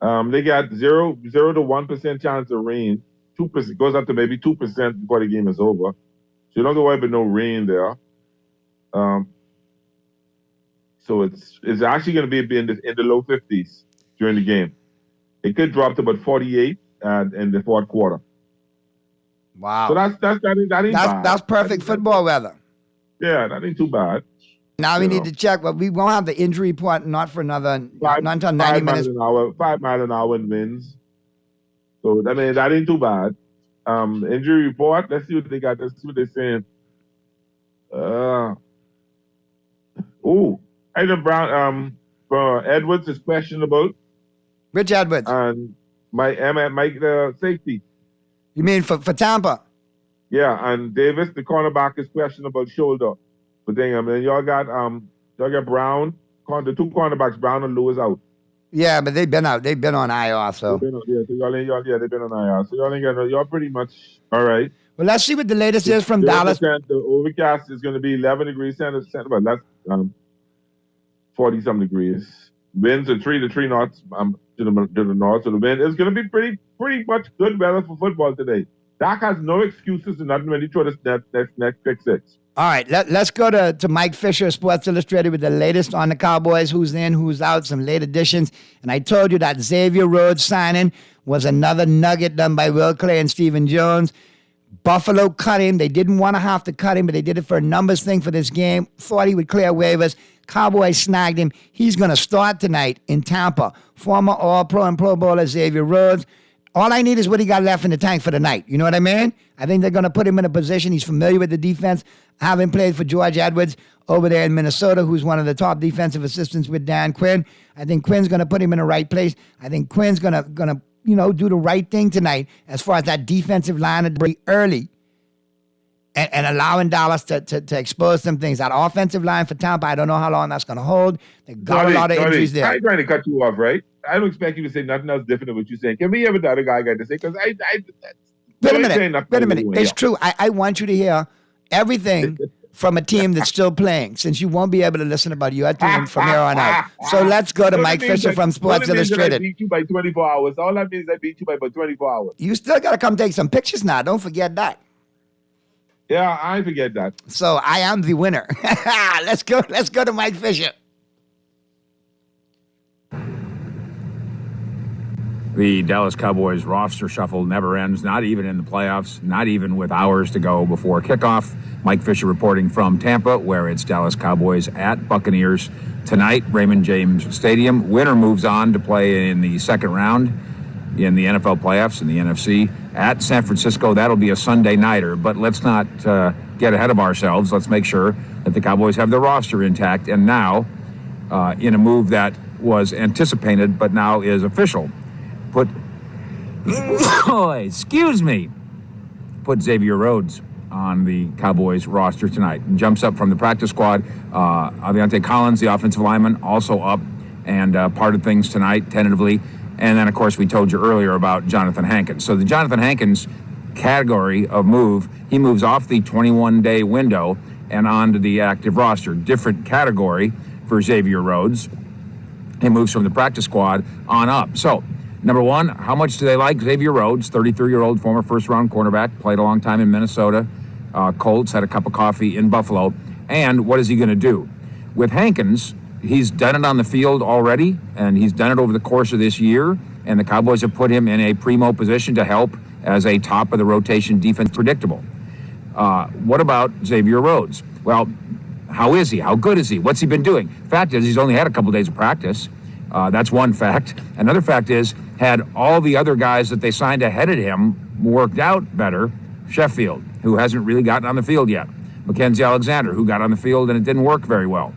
They got 0 to 1% chance of rain. 2% goes up to maybe 2% before the game is over. So you don't have to worry about no rain there. So it's actually going to be in the low 50s during the game. It could drop to about 48 in the fourth quarter. Wow. So that ain't bad. That's perfect football weather. Yeah, that ain't too bad. Now we need to check, but we won't have the injury report not until 90 minutes. 5 mile an hour in winds. So that ain't too bad. Injury report. Let's see what they got. Let's see what they're saying. Item Brown for Edwards is questionable. Which Edwards? And Mike safety. You mean for Tampa? Yeah, and Davis, the cornerback, is questionable shoulder. But then y'all got Brown, the two cornerbacks, Brown and Lewis out. Yeah, but they've been out. They've been on IR. So they've been on IR. So y'all ain't got y'all pretty much all right. Well, let's see what the latest is from Dallas. The overcast is going to be 11 degrees center, but that's 40-some degrees. Winds are 3 knots to the north. So the wind is going to be pretty much good weather for football today. Dak has no excuses and nothing when he throws this next pick six. All right, let's go to Mike Fisher, Sports Illustrated, with the latest on the Cowboys, who's in, who's out, some late additions. And I told you that Xavier Rhodes signing was another nugget done by Will Clay and Stephen Jones. Buffalo cut him. They didn't want to have to cut him, but they did it for a numbers thing for this game. Thought he would clear waivers. Cowboys snagged him. He's going to start tonight in Tampa. Former All-Pro and Pro Bowler Xavier Rhodes. All I need is what he got left in the tank for the night. You know what I mean? I think they're going to put him in a position. He's familiar with the defense, having played for George Edwards over there in Minnesota, who's one of the top defensive assistants with Dan Quinn. I think Quinn's going to put him in the right place. I think Quinn's going to do the right thing tonight as far as that defensive line to be early and allowing Dallas to expose some things. That offensive line for Tampa, I don't know how long that's going to hold. They got a lot of injuries there. I ain't trying to cut you off, right? I don't expect you to say nothing else different than what you're saying. Can we hear what the other guy got to say? Because Wait a minute. It's true. I want you to hear everything from a team that's still playing, since you won't be able to listen about your team from here on out. So let's go to Mike Fisher from Sports Illustrated. I beat you by 24 hours. All that means I beat you by about 24 hours. You still got to come take some pictures now. Don't forget that. Yeah, I forget that. So I am the winner. Let's go to Mike Fisher. The Dallas Cowboys roster shuffle never ends, not even in the playoffs, not even with hours to go before kickoff. Mike Fisher reporting from Tampa, where it's Dallas Cowboys at Buccaneers tonight, Raymond James Stadium. Winner moves on to play in the second round in the NFL playoffs in the NFC at San Francisco. That'll be a Sunday nighter, but let's not get ahead of ourselves. Let's make sure that the Cowboys have their roster intact. And now, in a move that was anticipated but now is official, put Xavier Rhodes on the Cowboys roster tonight. Jumps up from the practice squad. Aviante Collins, the offensive lineman, also up and part of things tonight, tentatively. And then, of course, we told you earlier about Jonathan Hankins. So the Jonathan Hankins category of move, he moves off the 21-day window and onto the active roster. Different category for Xavier Rhodes. He moves from the practice squad on up. So, number one, how much do they like Xavier Rhodes, 33-year-old former first-round cornerback, played a long time in Minnesota. Colts, had a cup of coffee in Buffalo. And what is he going to do? With Hankins, he's done it on the field already, and he's done it over the course of this year, and the Cowboys have put him in a primo position to help as a top-of-the-rotation defense predictable. What about Xavier Rhodes? Well, how is he? How good is he? What's he been doing? Fact is, he's only had a couple days of practice. That's one fact. Another fact is, had all the other guys that they signed ahead of him worked out better, Sheffield, who hasn't really gotten on the field yet. Mackenzie Alexander, who got on the field and it didn't work very well.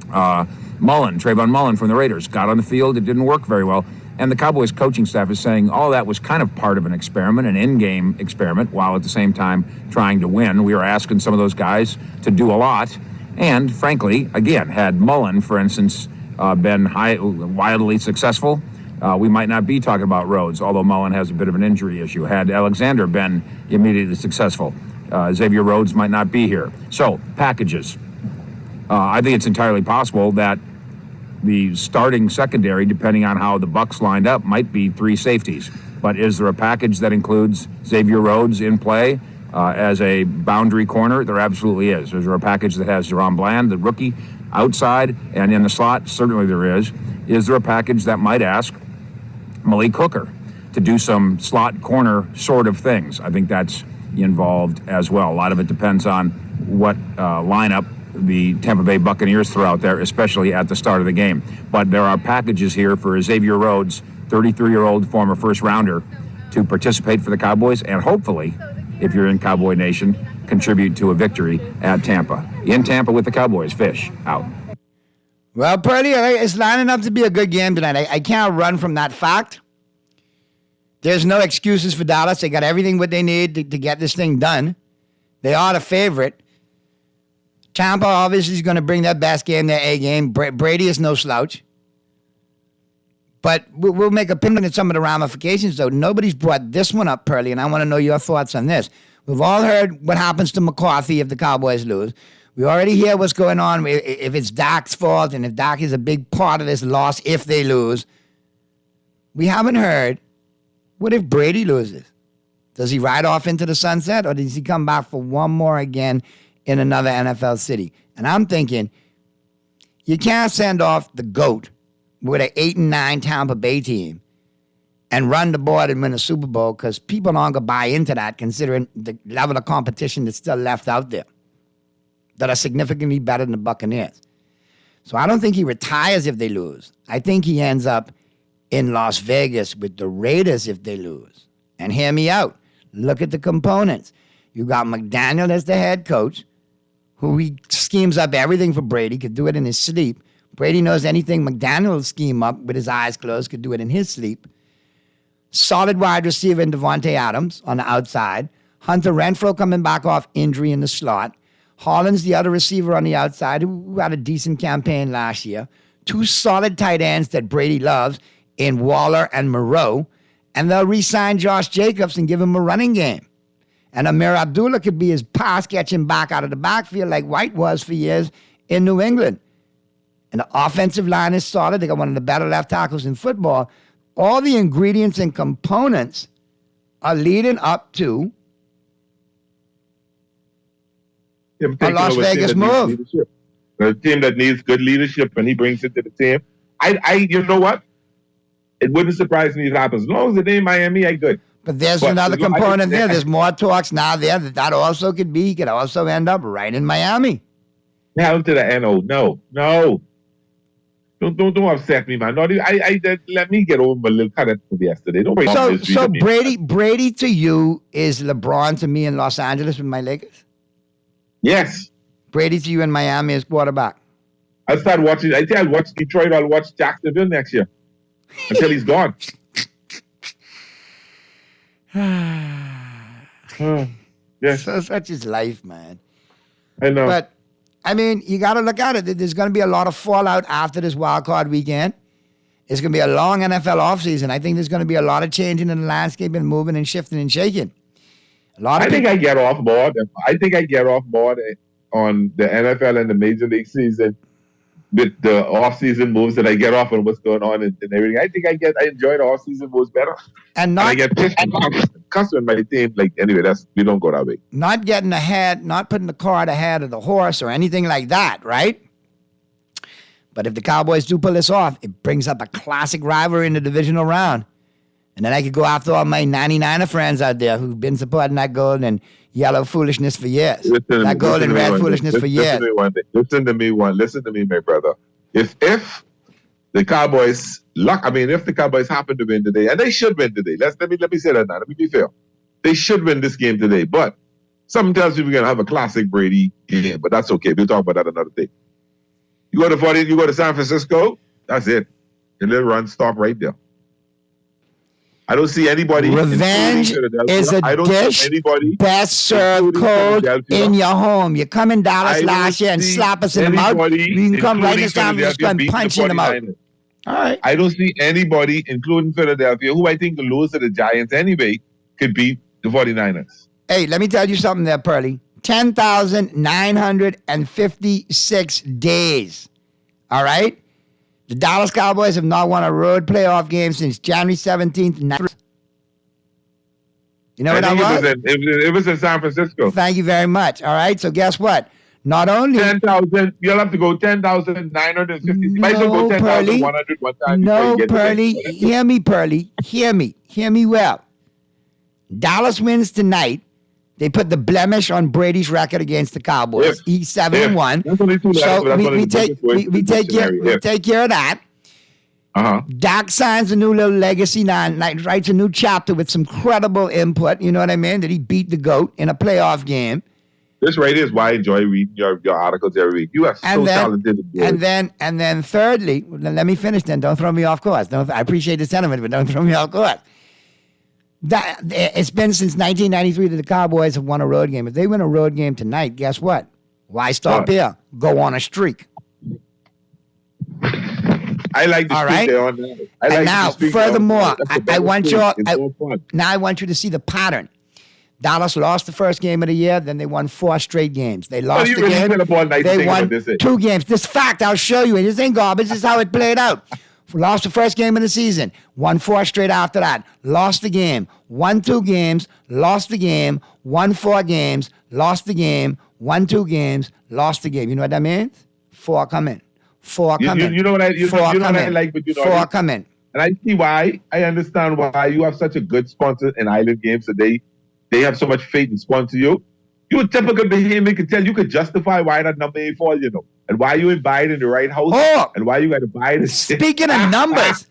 Trayvon Mullen from the Raiders, got on the field, it didn't work very well. And the Cowboys coaching staff is saying all that was kind of part of an experiment, an in-game experiment, while at the same time trying to win. We were asking some of those guys to do a lot. And frankly, again, had Mullen, for instance, been wildly successful, we might not be talking about Rhodes, although Mullen has a bit of an injury issue. Had Alexander been immediately successful, Xavier Rhodes might not be here. So, packages. I think it's entirely possible that the starting secondary, depending on how the Bucs lined up, might be 3 safeties. But is there a package that includes Xavier Rhodes in play as a boundary corner? There absolutely is. Is there a package that has Jerome Bland, the rookie, outside and in the slot? Certainly there is. Is there a package that might ask Malik Hooker to do some slot corner sort of things? I think that's involved as well. A lot of it depends on what lineup the Tampa Bay Buccaneers throw out there, especially at the start of the game. But there are packages here for Xavier Rhodes, 33-year-old former first-rounder, to participate for the Cowboys and hopefully, if you're in Cowboy Nation, contribute to a victory at Tampa. In Tampa with the Cowboys. Fish out. Well, Purdy, it's lining up to be a good game tonight. I can't run from that fact. There's no excuses for Dallas. They got everything what they need to get this thing done. They are the favorite. Tampa obviously is going to bring their best game, their A game. Brady is no slouch. But we'll make a pin at some of the ramifications, though. Nobody's brought this one up, Pearly, and I want to know your thoughts on this. We've all heard what happens to McCarthy if the Cowboys lose. We already hear what's going on if it's Dak's fault and if Dak is a big part of this loss if they lose. We haven't heard, what if Brady loses? Does he ride off into the sunset, or does he come back for one more again in another NFL city? And I'm thinking, you can't send off the GOAT with an 8-9 Tampa Bay team and run the board and win a Super Bowl, because people aren't going to buy into that considering the level of competition that's still left out there that are significantly better than the Buccaneers. So I don't think he retires if they lose. I think he ends up in Las Vegas with the Raiders if they lose. And hear me out. Look at the components. You got McDaniel as the head coach, who he schemes up everything for Brady, could do it in his sleep. Brady knows anything McDaniel will scheme up with his eyes closed, could do it in his sleep. Solid wide receiver in Devontae Adams on the outside. Hunter Renfrow coming back off injury in the slot. Hollins, the other receiver on the outside, who had a decent campaign last year. 2 solid tight ends that Brady loves in Waller and Moreau. And they'll re-sign Josh Jacobs and give him a running game. And Amir Abdullah could be his pass-catching back out of the backfield like White was for years in New England. And the offensive line is solid. They got one of the better left tackles in football. All the ingredients and components are leading up to a Las Vegas move. A team that needs good leadership, and he brings it to the team. You know what? It wouldn't surprise me if it happens. As long as it ain't Miami, I'm good. But there's another component there. There's more talks now there that also could be. He could also end up right in Miami. Hell to the NO. No. Don't upset me, man. No, let me get over my little cut from yesterday. Don't worry. So Brady to you is LeBron to me in Los Angeles with my Lakers? Yes. Brady to you in Miami is quarterback. I'll start watching. I think I'll watch Detroit. I'll watch Jacksonville next year until he's gone. Yes. So such is life, man. I know. But, I mean, you got to look at it. There's going to be a lot of fallout after this wild card weekend. It's going to be a long NFL offseason. I think there's going to be a lot of changing in the landscape and moving and shifting and shaking. I think I get off board. I think I get off board on the NFL and the Major League season with the off-season moves, that I get off on what's going on and everything. I think I enjoy the off-season moves better. And I get pissed cussing my team. Like, anyway, we don't go that way. Not getting ahead, not putting the cart ahead of the horse or anything like that, right? But if the Cowboys do pull this off, it brings up a classic rivalry in the divisional round. And then I could go after all my 99er friends out there who've been supporting that gold and yellow foolishness for years. That gold and red foolishness for years. Listen to me, my brother. If the Cowboys if the Cowboys happen to win today, and they should win today. Let me say that now. Let me be fair. They should win this game today. But something tells me we're gonna have a classic Brady game. But that's okay. We'll talk about that another day. You go to San Francisco. That's it. The little run stop right there. I don't see anybody. Revenge is a dish best served cold in your home. You come in Dallas last year and slap us in the mouth. You can come right this time and just go and punch in the mouth. All right. I don't see anybody, including Philadelphia, who I think will lose to the Giants anyway, could beat the 49ers. Hey, let me tell you something there, Pearly. 10,956 days. All right? The Dallas Cowboys have not won a road playoff game since January 17th. You know what I was? It was in San Francisco. Thank you very much. All right, so guess what? Not only 10,000, you'll have to go 10,950. You might as well go 10,100 one time. No, Pearly. Hear me, Pearly. Hear me well. Dallas wins tonight. They put the blemish on Brady's record against the Cowboys. He's 7-1. So we take care of that. Dak signs a new little legacy now, writes a new chapter with some credible input. You know what I mean? That he beat the GOAT in a playoff game. This right is why I enjoy reading your articles every week. You are so talented. And then thirdly, let me finish then. Don't throw me off course. I appreciate the sentiment, but don't throw me off course. It's been since 1993 that the Cowboys have won a road game. If they win a road game tonight, guess what? Why stop here? Go on a streak. I like the streak they're on now. And now, furthermore, I want you to see the pattern. Dallas lost the first game of the year, then they won 4 straight games. They lost the game. They won 2 games. This fact, I'll show you. This ain't garbage. This is how it played out. Lost the first game of the season, won 4 straight after that, lost the game, won 2 games, lost the game, won 4 games, lost the game, won 2 games, lost the game. You know what that means? 4 come in. 4 come in. You know what I like, but 4 come in. And I see why. I understand why you have such a good sponsor in Island Games today. They have so much faith in sponsor you. You a typical behavior can tell you could justify why that number ain't fall, you know, and why you ain't buy it in the right house, and why you got to buy it. Speaking of numbers,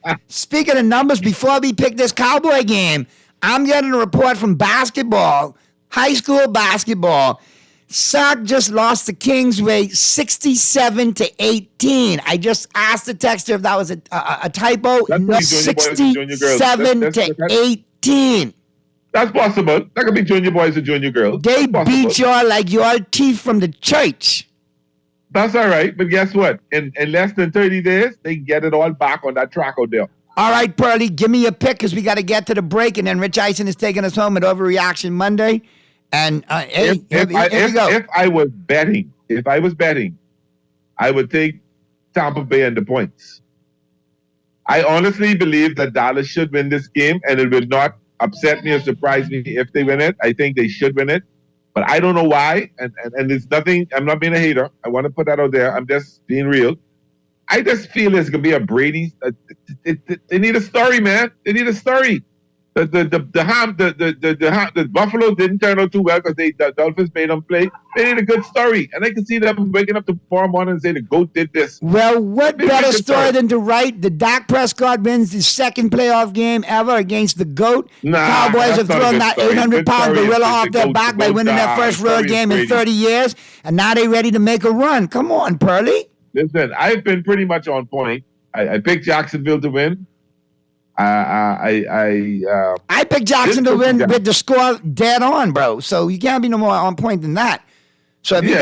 before we pick this Cowboy game, I'm getting a report from basketball, high school basketball. Sac just lost to Kingsway 67-18. I just asked the texter if that was a typo. No, 67-18. That's possible. That could be junior boys and junior girls. They beat y'all like y'all teeth from the church. That's all right. But guess what? In less than 30 days, they get it all back on that track out there. All right, Pearly, give me a pick because we got to get to the break. And then Rich Eisen is taking us home at Overreaction Monday. And here we go. If I was betting, I would take Tampa Bay and the points. I honestly believe that Dallas should win this game, and it will not upset me or surprise me if they win it. I think they should win it, but I don't know why. And it's nothing. I'm not being a hater. I want to put that out there. I'm just being real. I just feel it's gonna be a Brady. They need a story, man. They need a story. The Buffalo didn't turn out too well because the Dolphins made them play. They need a good story, and I can see them waking up tomorrow morning and say the GOAT did this. Well, what better story than to write the Dak Prescott wins his second playoff game ever against the GOAT? Cowboys have thrown that 800-pound gorilla off their back by winning their first road game in 30 years, and now they're ready to make a run. Come on, Pearly. Listen, I've been pretty much on point. I picked Jacksonville to win. I picked Jackson to win with the score dead on, bro. So you can't be no more on point than that. So if we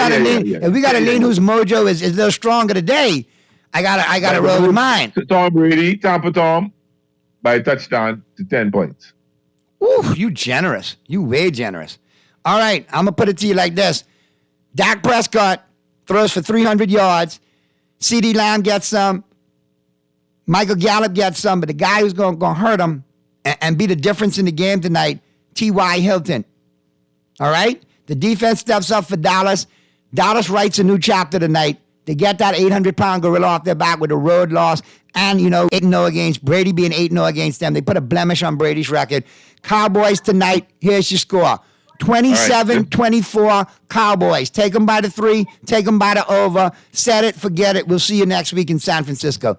got to lean whose mojo is a little stronger today, I gotta roll with mine. Tom Brady, Tampa Tom, by a touchdown to 10 points. Ooh, you generous. You way generous. All right, I'm gonna put it to you like this: Dak Prescott throws for 300 yards. CeeDee Lamb gets some. Michael Gallup gets some, but the guy who's going to hurt him and be the difference in the game tonight, T.Y. Hilton. All right? The defense steps up for Dallas. Dallas writes a new chapter tonight. They get that 800-pound gorilla off their back with a road loss and, 8-0 against Brady being 8-0 against them. They put a blemish on Brady's record. Cowboys tonight, here's your score. 27-24 Cowboys. Take them by the 3. Take them by the over. Set it, forget it. We'll see you next week in San Francisco.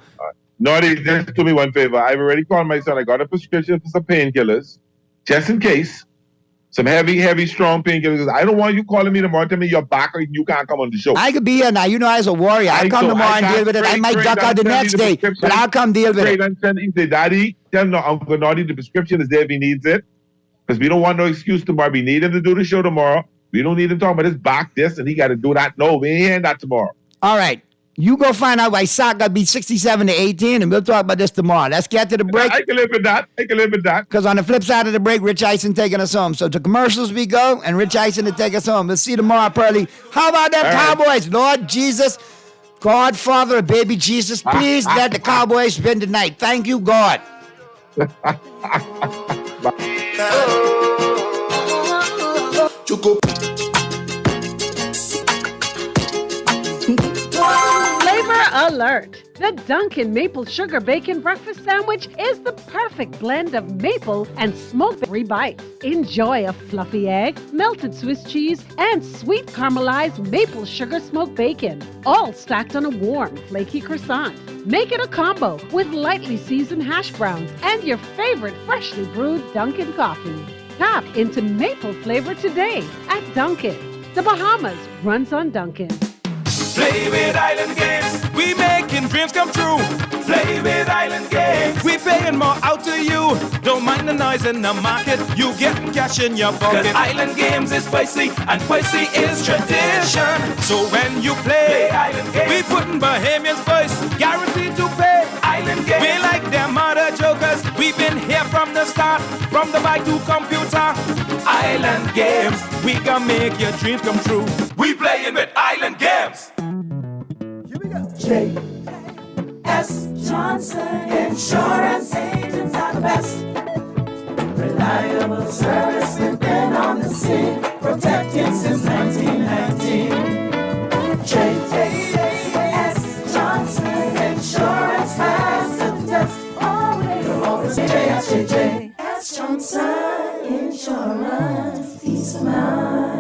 Naughty, just do me one favor. I've already called my son. I got a prescription for some painkillers, just in case. Some heavy, strong painkillers. I don't want you calling me tomorrow, tell me you're back or you can't come on the show. I could be here now. You know, as a warrior, I come tomorrow and deal with it. I might duck out the next day, but I'll come deal with it. He said, Daddy, tell Uncle Naughty the prescription is there if he needs it. Because we don't want no excuse tomorrow. We need him to do the show tomorrow. We don't need him talking about his back, this, and he got to do that. No, we ain't hearing that tomorrow. All right. You go find out why Sock got beat 67-18, and we'll talk about this tomorrow. Let's get to the break. I can live with that. Because on the flip side of the break, Rich Eisen taking us home. So to commercials we go, and Rich Eisen to take us home. We'll see you tomorrow, Pearly. How about them Cowboys? Lord Jesus, God, Father, baby Jesus, please let the Cowboys win tonight. Thank you, God. Flavor alert! The Dunkin' Maple Sugar Bacon Breakfast Sandwich is the perfect blend of maple and smoked every bite. Enjoy a fluffy egg, melted Swiss cheese, and sweet caramelized maple sugar smoked bacon, all stacked on a warm, flaky croissant. Make it a combo with lightly seasoned hash browns and your favorite freshly brewed Dunkin' coffee. Tap into maple flavor today at Dunkin'. The Bahamas runs on Dunkin'. Play with Island Games. We making dreams come true. Play with Island Games. We paying more out to you. Don't mind the noise in the market. You getting cash in your pocket. 'Cause Island Games is spicy and spicy is tradition. So when you play Island Games, we putting Bahamians first. Guaranteed to pay. Island Games. We like them other jokers. We've been here from the start. From the bike to computer. Island Games. We gonna make your dreams come true. We playing with Island Games. J.S. Johnson Insurance Agents are the best. Reliable service, we've been on the scene, protecting since 1919. J.S. Johnson Insurance has the test. Always J.S. Johnson Insurance, peace of mind.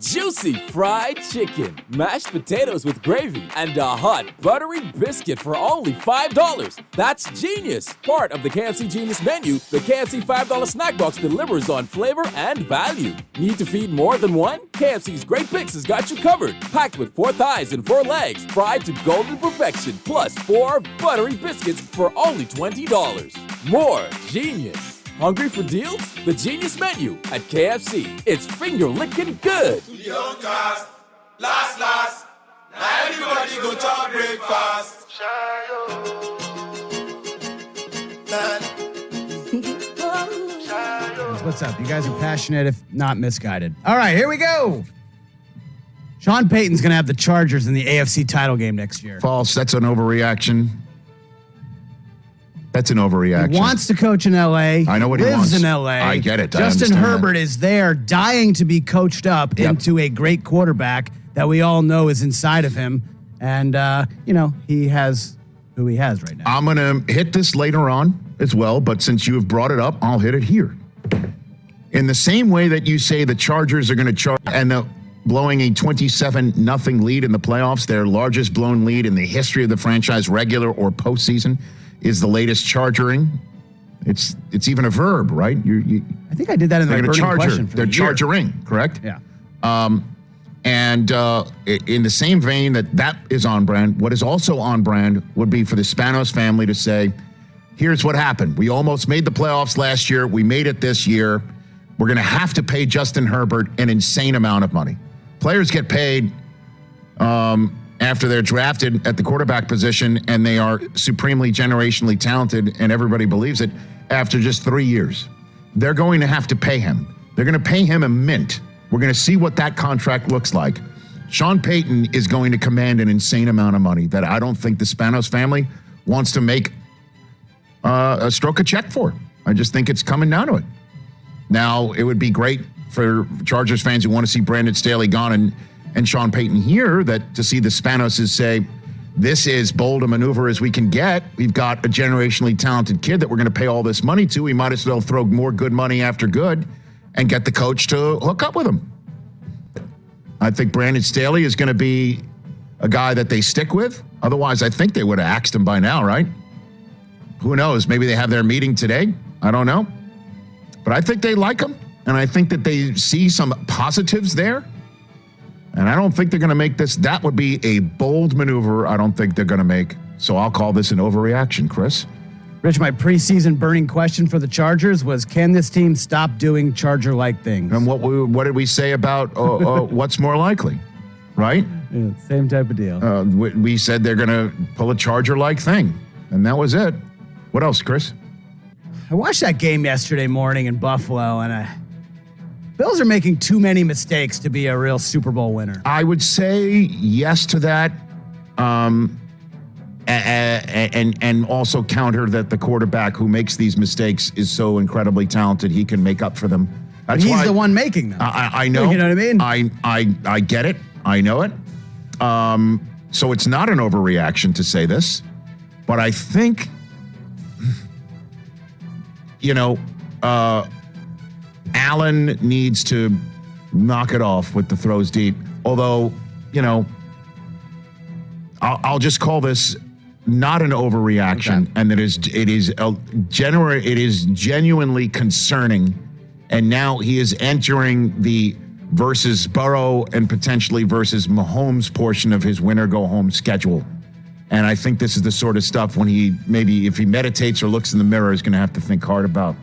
Juicy fried chicken, mashed potatoes with gravy, and a hot buttery biscuit for only $5. That's genius! Part of the KFC Genius menu, the KFC $5 snack box delivers on flavor and value. Need to feed more than one? KFC's Great Picks has got you covered. Packed with 4 thighs and 4 legs, fried to golden perfection, plus 4 buttery biscuits for only $20. More genius! Hungry for deals? The Genius Menu at KFC. It's finger-licking good. Young cast, last. Now everybody go to breakfast. What's up? You guys are passionate, if not misguided. All right, here we go. Sean Payton's going to have the Chargers in the AFC title game next year. False. That's an overreaction. That's an overreaction. He wants to coach in L.A. I know what he lives wants. in L.A. I get it. Justin Herbert is there, dying to be coached up into a great quarterback that we all know is inside of him. And, he has who he has right now. I'm going to hit this later on as well, but since you have brought it up, I'll hit it here. In the same way that you say the Chargers are going to charge and blowing a 27-0 lead in the playoffs, their largest blown lead in the history of the franchise, regular or postseason, is the latest chargering. It's even a verb, right? I think I did that in the burning question for They're the year. chargering, correct? Yeah. And in the same vein that is on brand, what is also on brand would be for the Spanos family to say, here's what happened. We almost made the playoffs last year. We made it this year. We're going to have to pay Justin Herbert an insane amount of money. Players get paid after they're drafted at the quarterback position, and they are supremely generationally talented, and everybody believes it, after just 3 years. They're going to have to pay him. They're going to pay him a mint. We're going to see what that contract looks like. Sean Payton is going to command an insane amount of money that I don't think the Spanos family wants to make a stroke a check for. I just think it's coming down to it. Now, it would be great for Chargers fans who want to see Brandon Staley gone and Sean Payton here, that to see the Spanoses say, this is bold a maneuver as we can get. We've got a generationally talented kid that we're going to pay all this money to. We might as well throw more good money after good and get the coach to hook up with him. I think Brandon Staley is going to be a guy that they stick with. Otherwise, I think they would have axed him by now, right? Who knows? Maybe they have their meeting today. I don't know. But I think they like him, and I think that they see some positives there. And I don't think they're going to make this. That would be a bold maneuver I don't think they're going to make. So I'll call this an overreaction, Chris. Rich, my preseason burning question for the Chargers was, can this team stop doing Charger-like things? And what did we say about what's more likely, right? Yeah, same type of deal. We said they're going to pull a Charger-like thing, and that was it. What else, Chris? I watched that game yesterday morning in Buffalo, and Bills are making too many mistakes to be a real Super Bowl winner. I would say yes to that, and also counter that the quarterback who makes these mistakes is so incredibly talented he can make up for them. That's He's why the one making them. I know. You know what I mean? I get it. I know it. So it's not an overreaction to say this, but I think, Allen needs to knock it off with the throws deep. Although, I'll just call this not an overreaction, and that it is genuinely concerning. And now he is entering the versus Burrow and potentially versus Mahomes portion of his winner-go-home schedule. And I think this is the sort of stuff when if he meditates or looks in the mirror, is going to have to think hard about.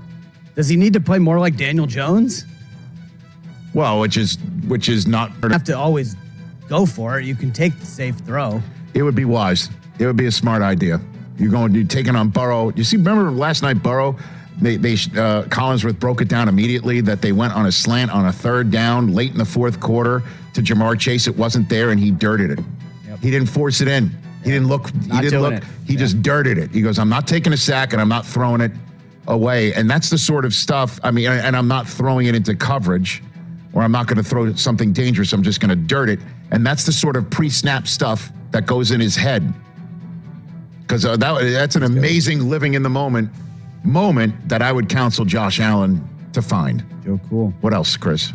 Does he need to play more like Daniel Jones? Well, which is not... You have to always go for it. You can take the safe throw. It would be wise. It would be a smart idea. You're taking on Burrow. You see, remember last night, Burrow... Collinsworth broke it down immediately that they went on a slant on a third down late in the fourth quarter to Jamar Chase. It wasn't there, and he dirted it. Yep. He didn't force it in. He didn't look. He just dirted it. He goes, I'm not taking a sack, and I'm not throwing it away. And that's the sort of stuff, and I'm not throwing it into coverage, or I'm not going to throw something dangerous. I'm just going to dirt it. And that's the sort of pre-snap stuff that goes in his head. Because that's an amazing living in the moment that I would counsel Josh Allen to find. Joe Cool. What else, Chris?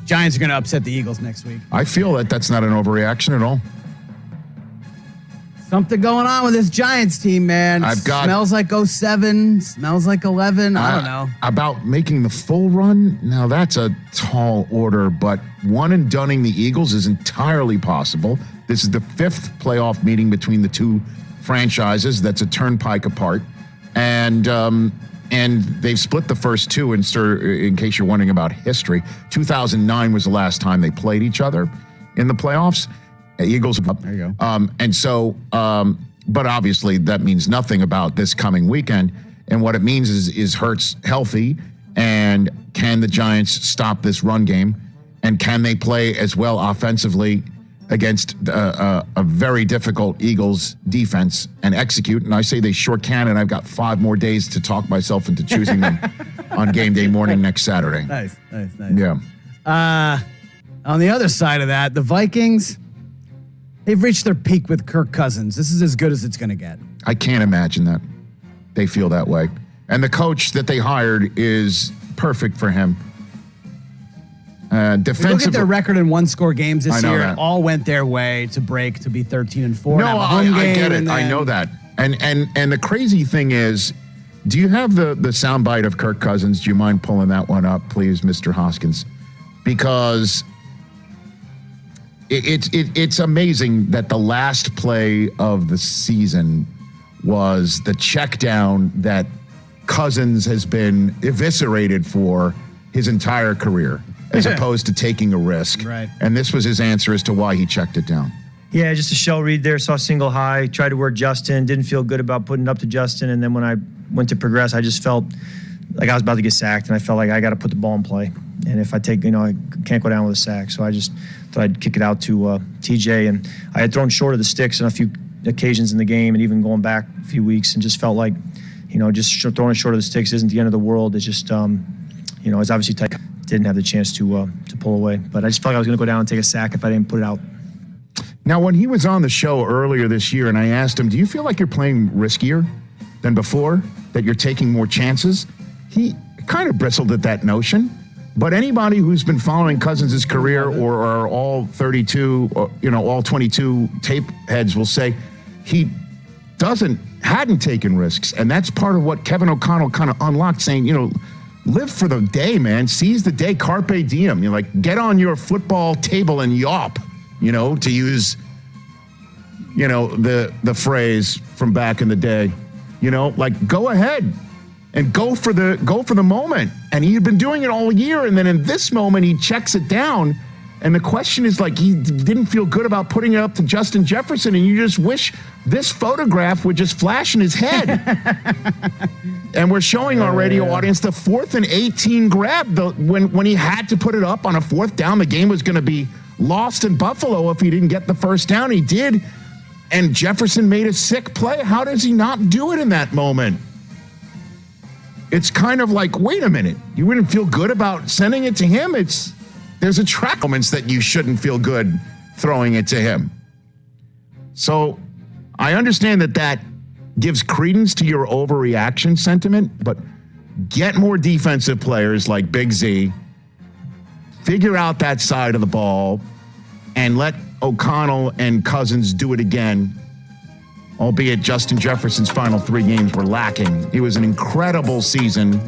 Giants are going to upset the Eagles next week. I feel that's not an overreaction at all. Something going on with this Giants team, man. Smells like 07, smells like 11. I don't know. About making the full run? Now, that's a tall order, but one and dunning the Eagles is entirely possible. This is the 5th playoff meeting between the two franchises. That's a turnpike apart. And they've split the first two, in case you're wondering about history. 2009 was the last time they played each other in the playoffs. Eagles up. There you go. And so, but obviously that means nothing about this coming weekend. And what it means is Hurts healthy, and can the Giants stop this run game? And can they play as well offensively against a very difficult Eagles defense and execute? And I say they sure can, and I've got 5 more days to talk myself into choosing them on game day morning next Saturday. Nice. Yeah. On the other side of that, the Vikings, they've reached their peak with Kirk Cousins. This is as good as it's going to get. I can't imagine that. They feel that way. And the coach that they hired is perfect for him. Defensive. Look at their record in one-score games this year. That. It all went their way to break to be 13-4. No, I get it. I know that. And the crazy thing is, do you have the soundbite of Kirk Cousins? Do you mind pulling that one up, please, Mr. Hoskins? Because it's amazing that the last play of the season was the check down that Cousins has been eviscerated for his entire career, as opposed to taking a risk. Right. And this was his answer as to why he checked it down. Yeah, just a shell read there. Saw single high, tried to work Justin, didn't feel good about putting it up to Justin. And then when I went to progress, I just felt like I was about to get sacked, and I felt like I got to put the ball in play. And if I take, I can't go down with a sack. So I just thought I'd kick it out to TJ. And I had thrown short of the sticks on a few occasions in the game, and even going back a few weeks, and just felt like, just throwing it short of the sticks isn't the end of the world. It's just, it's obviously tight. Didn't have the chance to pull away. But I just felt like I was going to go down and take a sack if I didn't put it out. Now, when he was on the show earlier this year, and I asked him, do you feel like you're playing riskier than before, that you're taking more chances? He kind of bristled at that notion. But anybody who's been following Cousins' career or are all 32, or, all 22 tape heads will say he hadn't taken risks. And that's part of what Kevin O'Connell kind of unlocked, saying, live for the day, man. Seize the day, carpe diem. You're like, get on your football table and yawp, to use, the phrase from back in the day, go ahead and go for the moment. And he had been doing it all year. And then in this moment, he checks it down. And the question is, like, he didn't feel good about putting it up to Justin Jefferson, and you just wish this photograph would just flash in his head. And we're showing our radio audience the 4th and 18 grab. When he had to put it up on a 4th down, the game was going to be lost in Buffalo if he didn't get the first down. He did, and Jefferson made a sick play. How does he not do it in that moment? It's kind of like, wait a minute, you wouldn't feel good about sending it to him? There's a track moments that you shouldn't feel good throwing it to him. So I understand that gives credence to your overreaction sentiment, but get more defensive players like Big Z, figure out that side of the ball, and let O'Connell and Cousins do it again, albeit Justin Jefferson's final 3 games were lacking. It was an incredible season,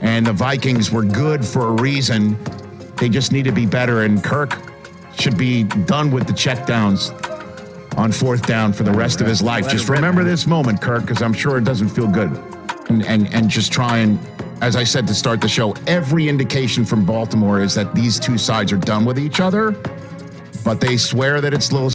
and the Vikings were good for a reason. They just need to be better, and Kirk should be done with the checkdowns on 4th down for the rest of his life. Just remember this moment, Kirk, because I'm sure it doesn't feel good. And just try and, as I said to start the show, every indication from Baltimore is that these two sides are done with each other, but they swear that it's little